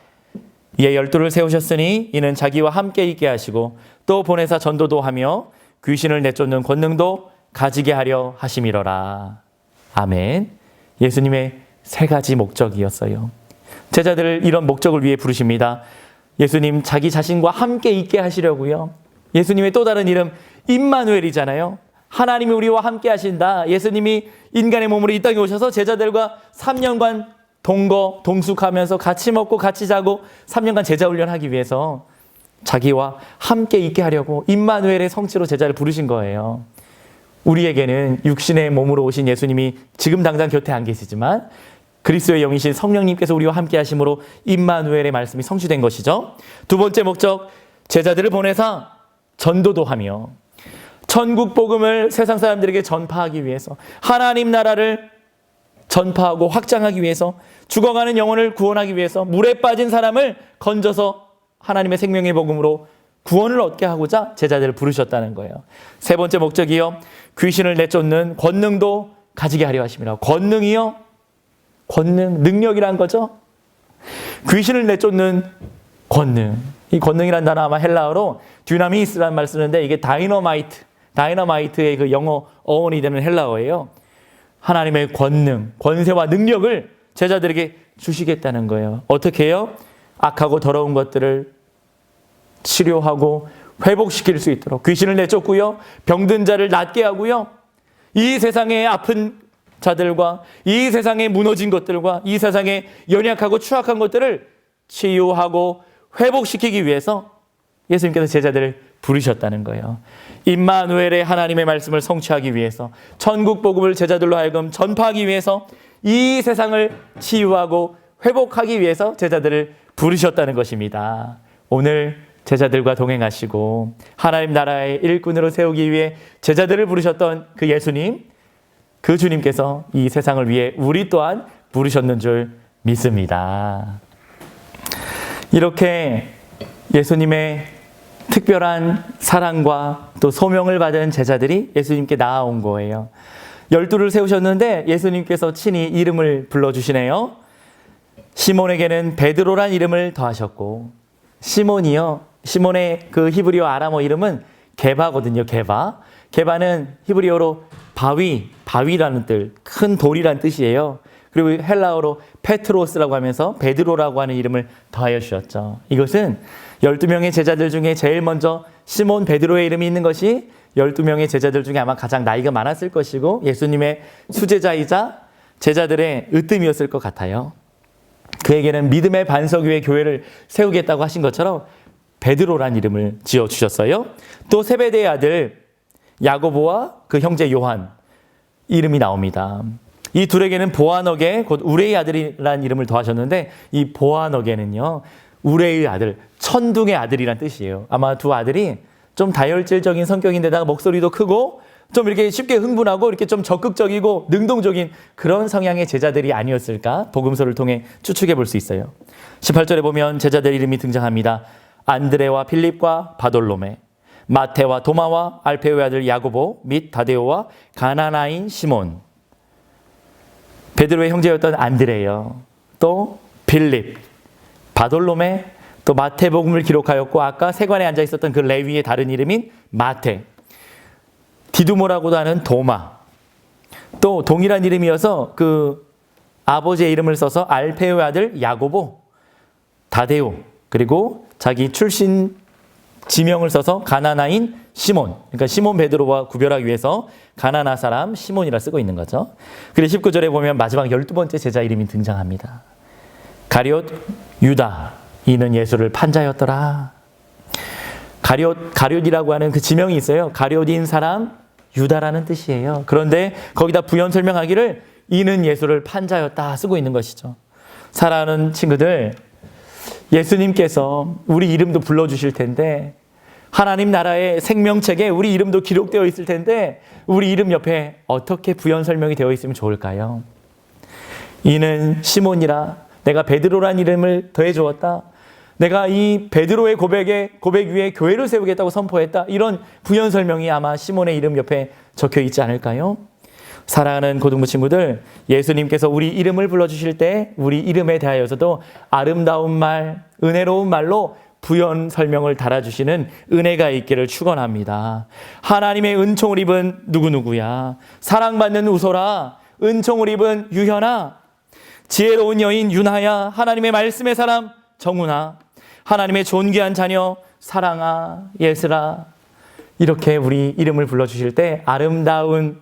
이에 12를 세우셨으니 이는 자기와 함께 있게 하시고 또 보내사 전도도 하며 귀신을 내쫓는 권능도 가지게 하려 하심이로라. 아멘. 예수님의 세 가지 목적이었어요. 제자들을 이런 목적을 위해 부르십니다. 예수님 자기 자신과 함께 있게 하시려고요. 예수님의 또 다른 이름 임마누엘이잖아요. 하나님이 우리와 함께 하신다. 예수님이 인간의 몸으로 이 땅에 오셔서 제자들과 3년간 동숙하면서 같이 먹고 같이 자고 3년간 제자 훈련하기 위해서 자기와 함께 있게 하려고 임마누엘의 성취로 제자를 부르신 거예요. 우리에게는 육신의 몸으로 오신 예수님이 지금 당장 곁에 안 계시지만 그리스도의 영이신 성령님께서 우리와 함께 하심으로 임마누엘의 말씀이 성취된 것이죠. 두 번째 목적, 제자들을 보내사 전도도 하며 천국 복음을 세상 사람들에게 전파하기 위해서, 하나님 나라를 전파하고 확장하기 위해서, 죽어가는 영혼을 구원하기 위해서, 물에 빠진 사람을 건져서 하나님의 생명의 복음으로 구원을 얻게 하고자 제자들을 부르셨다는 거예요. 세 번째 목적이요, 귀신을 내쫓는 권능도 가지게 하려 하심이라. 권능이요, 권능, 능력이란 거죠. 귀신을 내쫓는 권능. 이 권능이란 단어 아마 헬라어로 듀나미스라는 말 쓰는데 이게 다이너마이트의 그 영어 어원이 되는 헬라어예요. 하나님의 권능, 권세와 능력을 제자들에게 주시겠다는 거예요. 어떻게 해요? 악하고 더러운 것들을 치료하고 회복시킬 수 있도록 귀신을 내쫓고요, 병든 자를 낫게 하고요, 이 세상의 아픈 자들과 이 세상에 무너진 것들과 이 세상에 연약하고 추악한 것들을 치유하고 회복시키기 위해서 예수님께서 제자들을 부르셨다는 거예요. 임마누엘의 하나님의 말씀을 성취하기 위해서, 천국 복음을 제자들로 하여금 전파하기 위해서, 이 세상을 치유하고 회복하기 위해서 제자들을 부르셨다는 것입니다. 오늘 제자들과 동행하시고 하나님 나라의 일꾼으로 세우기 위해 제자들을 부르셨던 그 예수님, 그 주님께서 이 세상을 위해 우리 또한 부르셨는 줄 믿습니다. 이렇게 예수님의 특별한 사랑과 또 소명을 받은 제자들이 예수님께 나아온 거예요. 12를 세우셨는데 예수님께서 친히 이름을 불러주시네요. 시몬에게는 베드로란 이름을 더하셨고, 시몬이요, 시몬의 그 히브리어 아람어 이름은 게바거든요. 게바는 히브리어로 바위라는 뜻, 큰 돌이라는 뜻이에요. 그리고 헬라어로 페트로스라고 하면서 베드로라고 하는 이름을 더하여 주셨죠. 이것은 12명의 제자들 중에 제일 먼저 시몬 베드로의 이름이 있는 것이 12명의 제자들 중에 아마 가장 나이가 많았을 것이고 예수님의 수제자이자 제자들의 으뜸이었을 것 같아요. 그에게는 믿음의 반석 위에 교회를 세우겠다고 하신 것처럼 베드로란 이름을 지어주셨어요. 또 세베대의 아들 야고보와 그 형제 요한 이름이 나옵니다. 이 둘에게는 보아너게 곧 우레의 아들이라는 이름을 더하셨는데, 이 보아너게는요, 우레의 아들, 천둥의 아들이란 뜻이에요. 아마 두 아들이 좀 다혈질적인 성격인데다가 목소리도 크고 좀 이렇게 쉽게 흥분하고 이렇게 좀 적극적이고 능동적인 그런 성향의 제자들이 아니었을까 복음서를 통해 추측해 볼 수 있어요. 18절에 보면 제자들 이름이 등장합니다. 안드레와 필립과 바돌로메, 마테와 도마와 알페오의 아들 야고보 및 다데오와 가나나인 시몬, 베드로의 형제였던 안드레요, 또 필립, 바돌로메, 또 마태복음을 기록하였고 아까 세관에 앉아 있었던 그 레위의 다른 이름인 마태, 디두모라고도 하는 도마, 또 동일한 이름이어서 그 아버지의 이름을 써서 알페오의 아들 야고보, 다데오, 그리고 자기 출신 지명을 써서 가나나인 시몬, 그러니까 시몬 베드로와 구별하기 위해서 가나나 사람 시몬이라 쓰고 있는 거죠. 그리고 19절에 보면 마지막 12번째 제자 이름이 등장합니다. 가룟 유다, 이는 예수를 판자였더라. 가룟이라고 하는 그 지명이 있어요. 가룟인 사람 유다라는 뜻이에요. 그런데 거기다 부연 설명하기를 이는 예수를 판자였다 쓰고 있는 것이죠. 사랑하는 친구들, 예수님께서 우리 이름도 불러주실 텐데, 하나님 나라의 생명책에 우리 이름도 기록되어 있을 텐데 우리 이름 옆에 어떻게 부연 설명이 되어 있으면 좋을까요? 이는 시몬이라 내가 베드로란 이름을 더해 주었다. 내가 이 베드로의 고백 위에 교회를 세우겠다고 선포했다. 이런 부연 설명이 아마 시몬의 이름 옆에 적혀 있지 않을까요? 사랑하는 고등부 친구들, 예수님께서 우리 이름을 불러주실 때 우리 이름에 대하여서도 아름다운 말, 은혜로운 말로 부연 설명을 달아주시는 은혜가 있기를 축원합니다. 하나님의 은총을 입은 누구누구야, 사랑받는 우소라, 은총을 입은 유현아, 지혜로운 여인 윤하야, 하나님의 말씀의 사람 정훈아, 하나님의 존귀한 자녀 사랑아, 예슬아, 이렇게 우리 이름을 불러주실 때 아름다운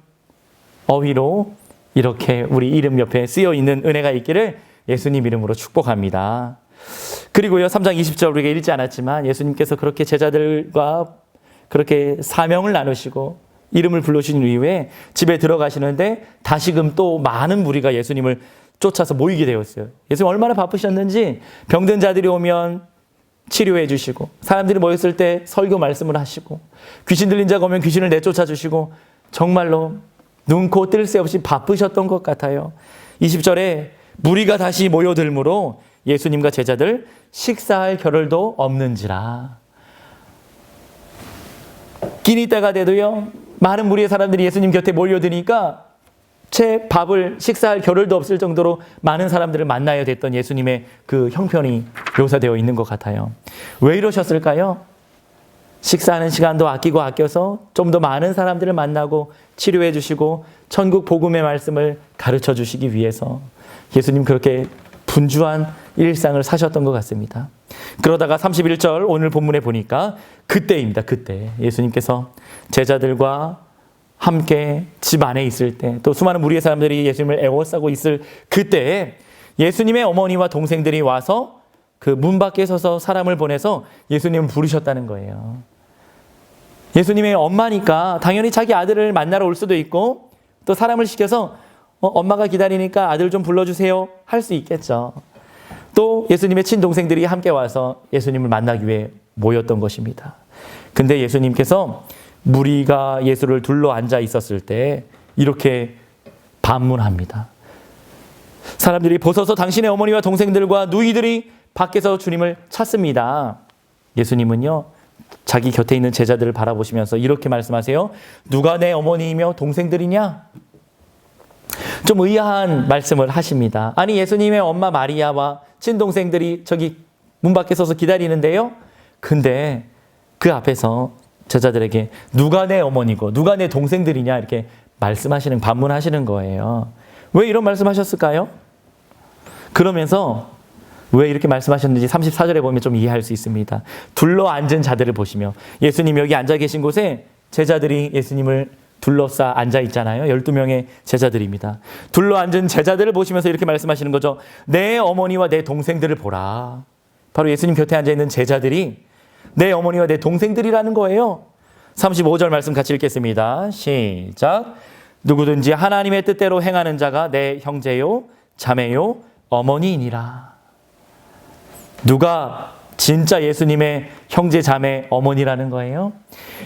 어휘로 이렇게 우리 이름 옆에 쓰여 있는 은혜가 있기를 예수님 이름으로 축복합니다. 그리고요, 3장 20절 우리가 읽지 않았지만 예수님께서 그렇게 제자들과 그렇게 사명을 나누시고 이름을 불러주신 이후에 집에 들어가시는데 다시금 또 많은 무리가 예수님을 쫓아서 모이게 되었어요. 예수님 얼마나 바쁘셨는지 병든 자들이 오면 치료해 주시고, 사람들이 모였을 때 설교 말씀을 하시고, 귀신 들린 자가 오면 귀신을 내쫓아 주시고, 정말로 눈코 뜰 새 없이 바쁘셨던 것 같아요. 20절에 무리가 다시 모여들므로 예수님과 제자들 식사할 겨를도 없는지라. 끼니 때가 돼도요, 많은 무리의 사람들이 예수님 곁에 몰려드니까 채 밥을 식사할 겨를도 없을 정도로 많은 사람들을 만나야 됐던 예수님의 그 형편이 묘사되어 있는 것 같아요. 왜 이러셨을까요? 식사하는 시간도 아껴서 좀 더 많은 사람들을 만나고 치료해 주시고 천국 복음의 말씀을 가르쳐 주시기 위해서 예수님 그렇게 분주한 일상을 사셨던 것 같습니다. 그러다가 31절 오늘 본문에 보니까 그때입니다. 그때 예수님께서 제자들과 함께 집 안에 있을 때, 또 수많은 무리의 사람들이 예수님을 애워싸고 있을 그때에 예수님의 어머니와 동생들이 와서 그 문 밖에 서서 사람을 보내서 예수님을 부르셨다는 거예요. 예수님의 엄마니까 당연히 자기 아들을 만나러 올 수도 있고, 또 사람을 시켜서 엄마가 기다리니까 아들 좀 불러주세요 할 수 있겠죠. 또 예수님의 친동생들이 함께 와서 예수님을 만나기 위해 모였던 것입니다. 근데 예수님께서 무리가 예수를 둘러 앉아 있었을 때 이렇게 반문합니다. 사람들이 벗어서 당신의 어머니와 동생들과 누이들이 밖에서 주님을 찾습니다. 예수님은요, 자기 곁에 있는 제자들을 바라보시면서 이렇게 말씀하세요. 누가 내 어머니이며 동생들이냐? 좀 의아한 말씀을 하십니다. 아니, 예수님의 엄마 마리아와 친동생들이 저기 문 밖에 서서 기다리는데요. 근데 그 앞에서 제자들에게 누가 내 어머니고 누가 내 동생들이냐 이렇게 반문하시는 거예요. 왜 이런 말씀하셨을까요? 그러면서 왜 이렇게 말씀하셨는지 34절에 보면 좀 이해할 수 있습니다. 둘러 앉은 자들을 보시며, 예수님 여기 앉아 계신 곳에 제자들이 예수님을 둘러싸 앉아 있잖아요. 12명의 제자들입니다. 둘러 앉은 제자들을 보시면서 이렇게 말씀하시는 거죠. 내 어머니와 내 동생들을 보라. 바로 예수님 곁에 앉아 있는 제자들이 내 어머니와 내 동생들이라는 거예요. 35절 말씀 같이 읽겠습니다. 시작. 누구든지 하나님의 뜻대로 행하는 자가 내 형제요, 자매요, 어머니이니라. 누가 진짜 예수님의 형제, 자매, 어머니라는 거예요?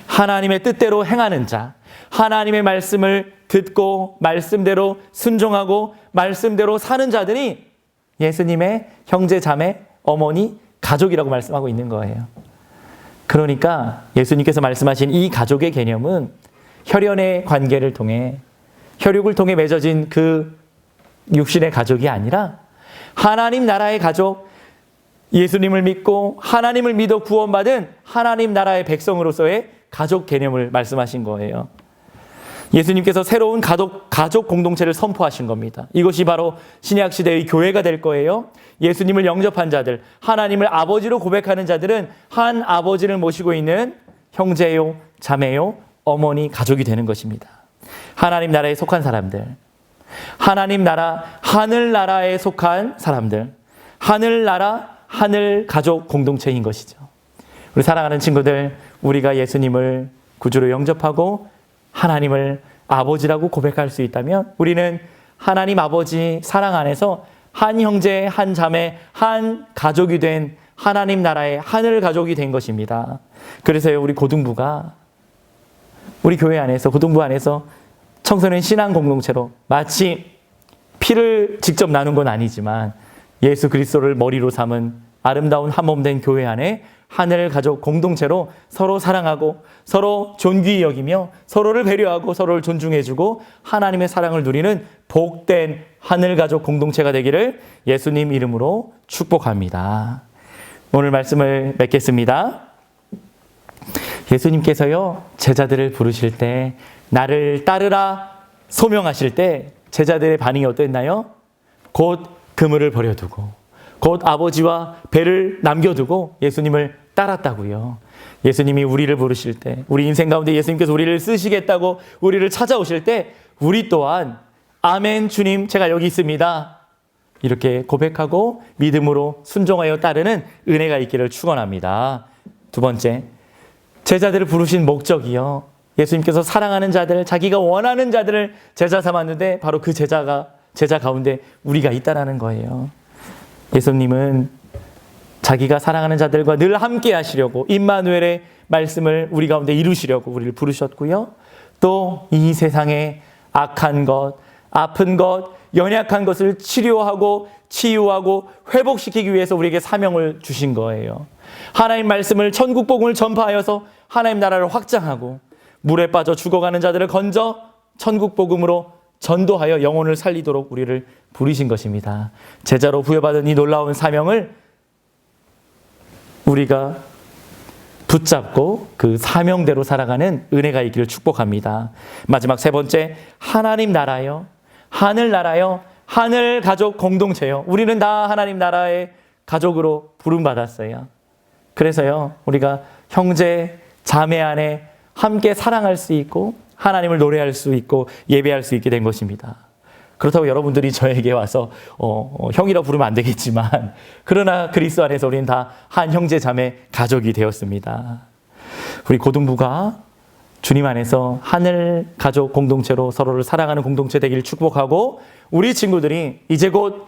하나님의 뜻대로 행하는 자, 하나님의 말씀을 듣고 말씀대로 순종하고 말씀대로 사는 자들이 예수님의 형제, 자매, 어머니, 가족이라고 말씀하고 있는 거예요. 그러니까 예수님께서 말씀하신 이 가족의 개념은 혈연의 관계를 통해 혈육을 통해 맺어진 그 육신의 가족이 아니라 하나님 나라의 가족, 예수님을 믿고 하나님을 믿어 구원받은 하나님 나라의 백성으로서의 가족 개념을 말씀하신 거예요. 예수님께서 새로운 가족 공동체를 선포하신 겁니다. 이것이 바로 신약 시대의 교회가 될 거예요. 예수님을 영접한 자들, 하나님을 아버지로 고백하는 자들은 한 아버지를 모시고 있는 형제요, 자매요, 어머니, 가족이 되는 것입니다. 하나님 나라에 속한 사람들, 하나님 나라, 하늘 나라에 속한 사람들, 하늘 나라, 하늘 가족 공동체인 것이죠. 우리 사랑하는 친구들, 우리가 예수님을 구주로 영접하고 하나님을 아버지라고 고백할 수 있다면 우리는 하나님 아버지 사랑 안에서 한 형제, 한 자매, 한 가족이 된 하나님 나라의 하늘 가족이 된 것입니다. 그래서요, 우리 고등부가 우리 교회 안에서, 고등부 안에서 청소년 신앙 공동체로 마치 피를 직접 나눈 건 아니지만 예수 그리스도를 머리로 삼은 아름다운 한 몸 된 교회 안에 하늘 가족 공동체로 서로 사랑하고 서로 존귀히 여기며 서로를 배려하고 서로를 존중해주고 하나님의 사랑을 누리는 복된 하늘 가족 공동체가 되기를 예수님 이름으로 축복합니다. 오늘 말씀을 맺겠습니다. 예수님께서요, 제자들을 부르실 때 나를 따르라 소명하실 때 제자들의 반응이 어땠나요? 곧 그물을 버려두고 곧 아버지와 배를 남겨두고 예수님을 따랐다고요. 예수님이 우리를 부르실 때, 우리 인생 가운데 예수님께서 우리를 쓰시겠다고 우리를 찾아오실 때 우리 또한 아멘 주님 제가 여기 있습니다, 이렇게 고백하고 믿음으로 순종하여 따르는 은혜가 있기를 축원합니다. 두 번째, 제자들을 부르신 목적이요, 예수님께서 사랑하는 자들, 자기가 원하는 자들을 제자 삼았는데 바로 그 제자 가운데 우리가 있다라는 거예요. 예수님은 자기가 사랑하는 자들과 늘 함께 하시려고 임마누엘의 말씀을 우리 가운데 이루시려고 우리를 부르셨고요. 또 이 세상에 악한 것, 아픈 것, 연약한 것을 치료하고 치유하고 회복시키기 위해서 우리에게 사명을 주신 거예요. 하나님 말씀을 천국 복음을 전파하여서 하나님 나라를 확장하고 물에 빠져 죽어가는 자들을 건져 천국 복음으로 전도하여 영혼을 살리도록 우리를 부르신 것입니다. 제자로 부여받은 이 놀라운 사명을 우리가 붙잡고 그 사명대로 살아가는 은혜가 있기를 축복합니다. 마지막 세 번째, 하나님 나라요, 하늘 나라요, 하늘 가족 공동체요. 우리는 다 하나님 나라의 가족으로 부름받았어요. 그래서요, 우리가 형제, 자매 안에 함께 사랑할 수 있고 하나님을 노래할 수 있고 예배할 수 있게 된 것입니다. 그렇다고 여러분들이 저에게 와서 형이라 부르면 안 되겠지만 그러나 그리스도 안에서 우리는 다 한 형제 자매 가족이 되었습니다. 우리 고등부가 주님 안에서 하늘 가족 공동체로 서로를 사랑하는 공동체 되기를 축복하고 우리 친구들이 이제 곧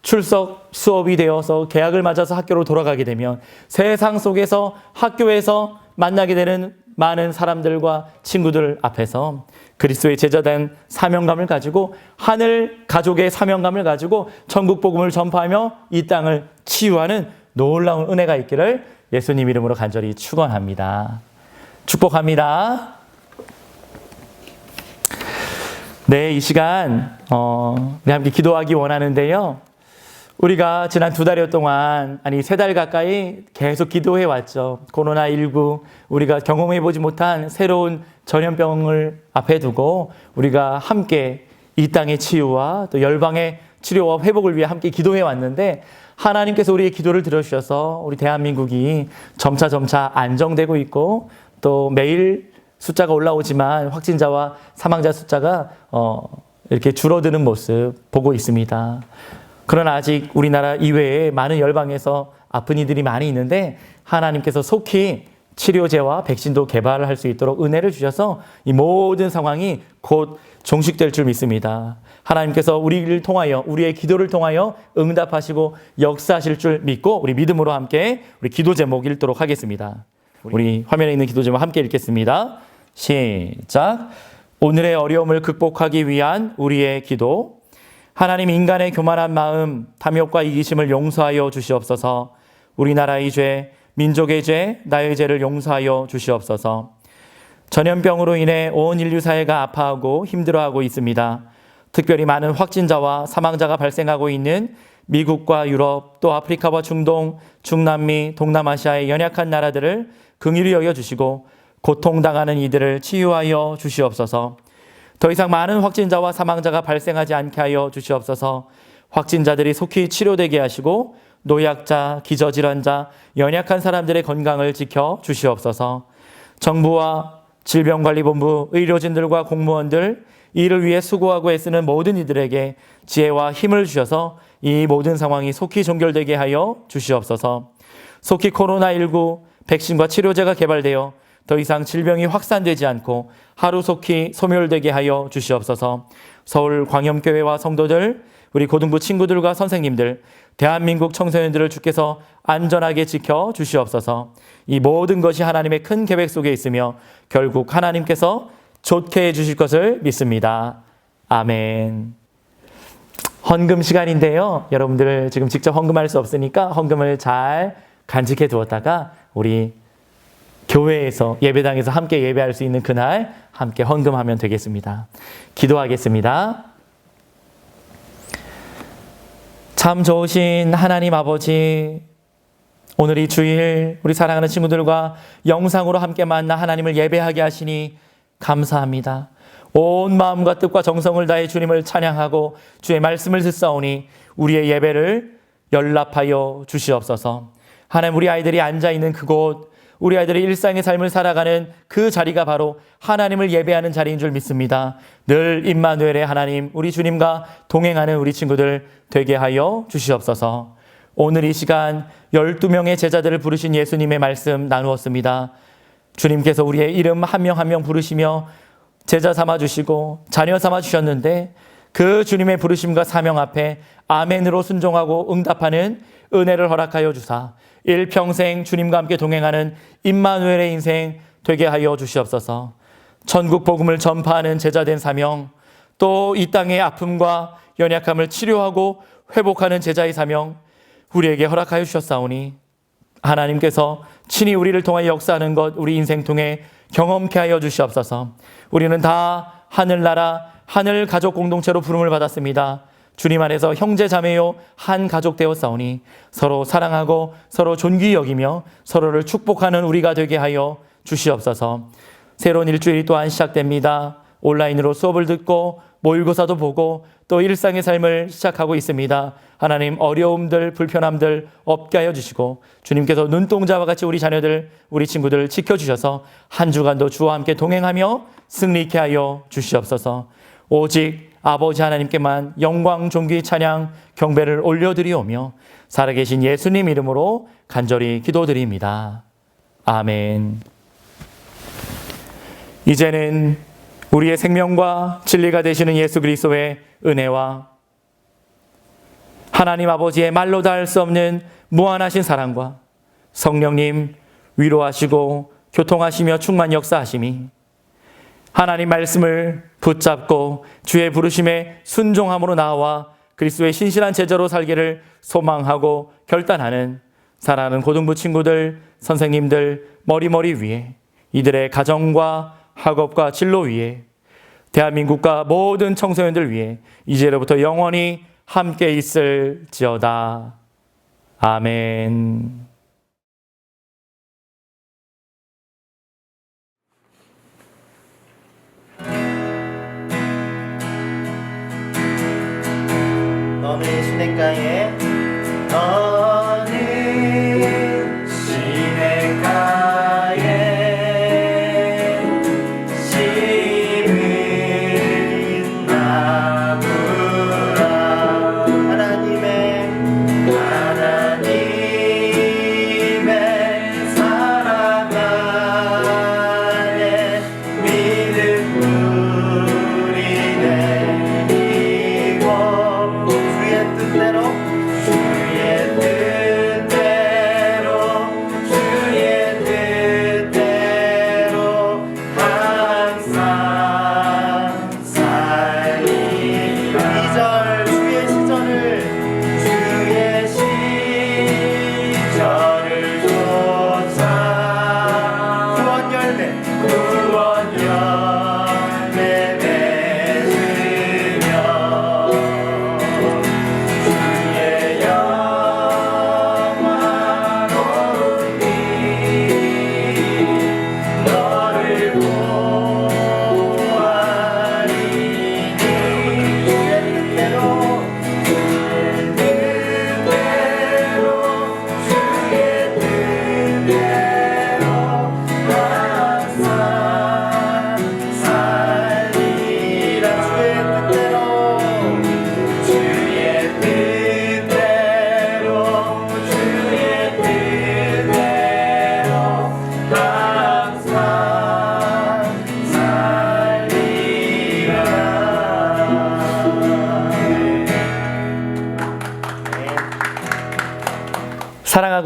출석 수업이 되어서 개학을 맞아서 학교로 돌아가게 되면 세상 속에서 학교에서 만나게 되는 많은 사람들과 친구들 앞에서 그리스도의 제자된 사명감을 가지고 하늘 가족의 사명감을 가지고 천국 복음을 전파하며 이 땅을 치유하는 놀라운 은혜가 있기를 예수님 이름으로 간절히 축원합니다. 축복합니다. 네, 이 시간 우리 함께 기도하기 원하는데요. 우리가 지난 2달여 동안, 아니 3달 가까이 계속 기도해 왔죠. 코로나19 우리가 경험해 보지 못한 새로운 전염병을 앞에 두고 우리가 함께 이 땅의 치유와 또 열방의 치료와 회복을 위해 함께 기도해 왔는데 하나님께서 우리의 기도를 들어주셔서 우리 대한민국이 점차 안정되고 있고 또 매일 숫자가 올라오지만 확진자와 사망자 숫자가 이렇게 줄어드는 모습 보고 있습니다. 그러나 아직 우리나라 이외에 많은 열방에서 아픈 이들이 많이 있는데 하나님께서 속히 치료제와 백신도 개발할 수 있도록 은혜를 주셔서 이 모든 상황이 곧 종식될 줄 믿습니다. 하나님께서 우리를 통하여, 우리의 기도를 통하여 응답하시고 역사하실 줄 믿고 우리 믿음으로 함께 우리 기도 제목 읽도록 하겠습니다. 우리 화면에 있는 기도 제목 함께 읽겠습니다. 시작. 오늘의 어려움을 극복하기 위한 우리의 기도. 하나님, 인간의 교만한 마음, 탐욕과 이기심을 용서하여 주시옵소서. 우리나라의 죄, 민족의 죄, 나의 죄를 용서하여 주시옵소서. 전염병으로 인해 온 인류 사회가 아파하고 힘들어하고 있습니다. 특별히 많은 확진자와 사망자가 발생하고 있는 미국과 유럽, 또 아프리카와 중동, 중남미, 동남아시아의 연약한 나라들을 긍휼히 여겨주시고 고통당하는 이들을 치유하여 주시옵소서. 더 이상 많은 확진자와 사망자가 발생하지 않게 하여 주시옵소서. 확진자들이 속히 치료되게 하시고 노약자, 기저질환자, 연약한 사람들의 건강을 지켜 주시옵소서. 정부와 질병관리본부, 의료진들과 공무원들, 이를 위해 수고하고 애쓰는 모든 이들에게 지혜와 힘을 주셔서 이 모든 상황이 속히 종결되게 하여 주시옵소서. 속히 코로나19 백신과 치료제가 개발되어 더 이상 질병이 확산되지 않고 하루속히 소멸되게 하여 주시옵소서. 서울 광염교회와 성도들, 우리 고등부 친구들과 선생님들, 대한민국 청소년들을 주께서 안전하게 지켜 주시옵소서. 이 모든 것이 하나님의 큰 계획 속에 있으며 결국 하나님께서 좋게 해주실 것을 믿습니다. 아멘. 헌금 시간인데요. 여러분들 지금 직접 헌금할 수 없으니까 헌금을 잘 간직해 두었다가 우리 교회에서 예배당에서 함께 예배할 수 있는 그날 함께 헌금하면 되겠습니다. 기도하겠습니다. 참 좋으신 하나님 아버지, 오늘 이 주일 우리 사랑하는 친구들과 영상으로 함께 만나 하나님을 예배하게 하시니 감사합니다. 온 마음과 뜻과 정성을 다해 주님을 찬양하고 주의 말씀을 듣사오니 우리의 예배를 연락하여 주시옵소서. 하나님, 우리 아이들이 앉아있는 그곳, 우리 아이들의 일상의 삶을 살아가는 그 자리가 바로 하나님을 예배하는 자리인 줄 믿습니다. 늘 임마누엘의 하나님, 우리 주님과 동행하는 우리 친구들 되게 하여 주시옵소서. 오늘 이 시간 12명의 제자들을 부르신 예수님의 말씀 나누었습니다. 주님께서 우리의 이름 한 명 한 명 부르시며 제자 삼아주시고 자녀 삼아주셨는데 그 주님의 부르심과 사명 앞에 아멘으로 순종하고 응답하는 은혜를 허락하여 주사 일평생 주님과 함께 동행하는 임마누엘의 인생 되게 하여 주시옵소서. 천국 복음을 전파하는 제자된 사명, 또 이 땅의 아픔과 연약함을 치료하고 회복하는 제자의 사명 우리에게 허락하여 주셨사오니 하나님께서 친히 우리를 통하여 역사하는 것 우리 인생 통해 경험케 하여 주시옵소서. 우리는 다 하늘나라 하늘 가족 공동체로 부름을 받았습니다. 주님 안에서 형제 자매요 한 가족 되었사오니 서로 사랑하고 서로 존귀히 여기며 서로를 축복하는 우리가 되게 하여 주시옵소서. 새로운 일주일이 또한 시작됩니다. 온라인으로 수업을 듣고 모의고사도 보고 또 일상의 삶을 시작하고 있습니다. 하나님, 어려움들, 불편함들 없게 하여 주시고 주님께서 눈동자와 같이 우리 자녀들, 우리 친구들 지켜주셔서 한 주간도 주와 함께 동행하며 승리케 하여 주시옵소서. 오직 아버지 하나님께만 영광, 존귀, 찬양, 경배를 올려드리오며 살아계신 예수님 이름으로 간절히 기도드립니다. 아멘. 이제는 우리의 생명과 진리가 되시는 예수 그리스도의 은혜와 하나님 아버지의 말로 닿을 수 없는 무한하신 사랑과 성령님 위로하시고 교통하시며 충만 역사하심이 하나님 말씀을 붙잡고 주의 부르심에 순종함으로 나와 그리스도의 신실한 제자로 살기를 소망하고 결단하는 사랑하는 고등부 친구들, 선생님들 머리 위에, 이들의 가정과 학업과 진로 위에, 대한민국과 모든 청소년들 위해 이제로부터 영원히 함께 있을지어다. 아멘. 너는 시냇가에 너는 시냇가에 심은 나무라. 하나님의 사랑 안에 믿음 뿌리네. 이고 주의 뜻대로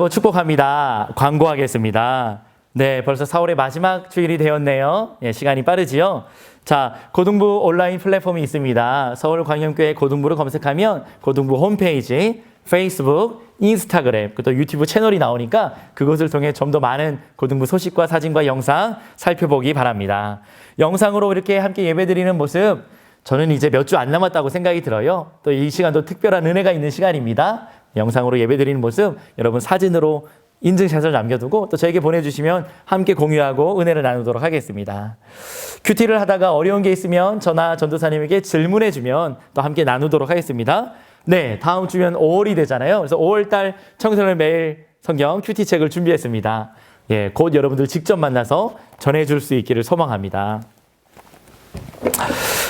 사랑하고 축복합니다. 광고하겠습니다. 네, 벌써 4월의 마지막 주일이 되었네요. 예, 시간이 빠르지요? 자, 고등부 온라인 플랫폼이 있습니다. 서울광염교회 고등부를 검색하면 고등부 홈페이지, 페이스북, 인스타그램, 또 유튜브 채널이 나오니까 그것을 통해 좀 더 많은 고등부 소식과 사진과 영상 살펴보기 바랍니다. 영상으로 이렇게 함께 예배드리는 모습, 저는 이제 몇 주 안 남았다고 생각이 들어요. 또 이 시간도 특별한 은혜가 있는 시간입니다. 영상으로 예배드리는 모습, 여러분 사진으로 인증샷을 남겨두고 또 저에게 보내주시면 함께 공유하고 은혜를 나누도록 하겠습니다. 큐티를 하다가 어려운 게 있으면 저나 전도사님에게 질문해주면 또 함께 나누도록 하겠습니다. 네, 다음 주면 5월이 되잖아요. 그래서 5월달 청소년 매일 성경 큐티 책을 준비했습니다. 예, 곧 여러분들 직접 만나서 전해줄 수 있기를 소망합니다.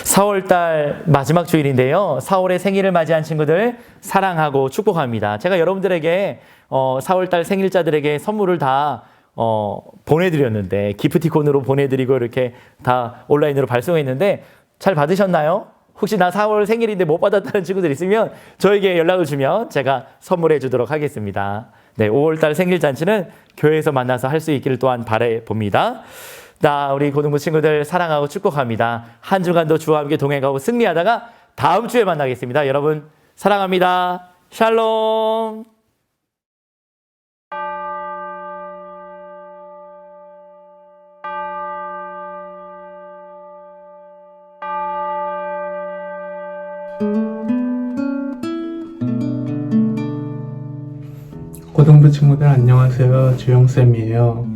4월달 마지막 주일인데요. 4월의 생일을 맞이한 친구들 사랑하고 축복합니다. 제가 여러분들에게 4월달 생일자들에게 선물을 다 보내드렸는데 기프티콘으로 보내드리고 이렇게 다 온라인으로 발송했는데 잘 받으셨나요? 혹시 나 4월 생일인데 못 받았다는 친구들 있으면 저에게 연락을 주면 제가 선물해 주도록 하겠습니다. 네, 5월달 생일잔치는 교회에서 만나서 할 수 있기를 또한 바라봅니다. 나 우리 고등부 친구들 사랑하고 축복합니다. 한 주간도 주와 함께 동행하고 승리하다가 다음 주에 만나겠습니다. 여러분 사랑합니다. 샬롬. 고등부 친구들 안녕하세요. 주영쌤이에요.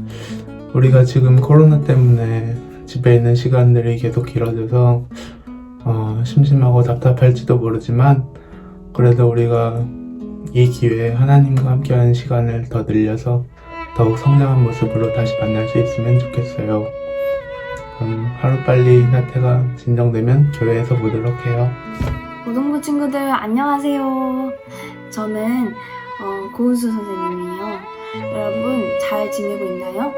우리가 지금 코로나 때문에 집에 있는 시간들이 계속 길어져서 심심하고 답답할지도 모르지만 그래도 우리가 이 기회에 하나님과 함께하는 시간을 더 늘려서 더욱 성장한 모습으로 다시 만날 수 있으면 좋겠어요. 하루빨리 사태가 진정되면 교회에서 보도록 해요. 고등부 친구들 안녕하세요. 저는 고은수 선생님이에요. 여러분 잘 지내고 있나요?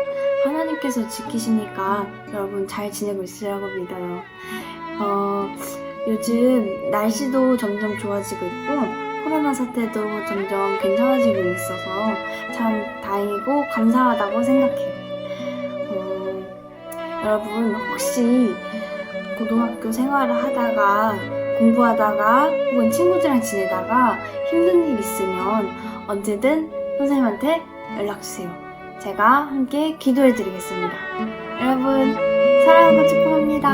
하나님께서 지키시니까 여러분 잘 지내고 있으라고 믿어요. 요즘 날씨도 점점 좋아지고 있고 코로나 사태도 점점 괜찮아지고 있어서 참 다행이고 감사하다고 생각해요. 여러분 혹시 고등학교 생활을 하다가 공부하다가 혹은 친구들이랑 지내다가 힘든 일 있으면 언제든 선생님한테 연락주세요. 제가 함께 기도해드리겠습니다. 여러분 사랑하고 축복합니다.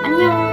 안녕.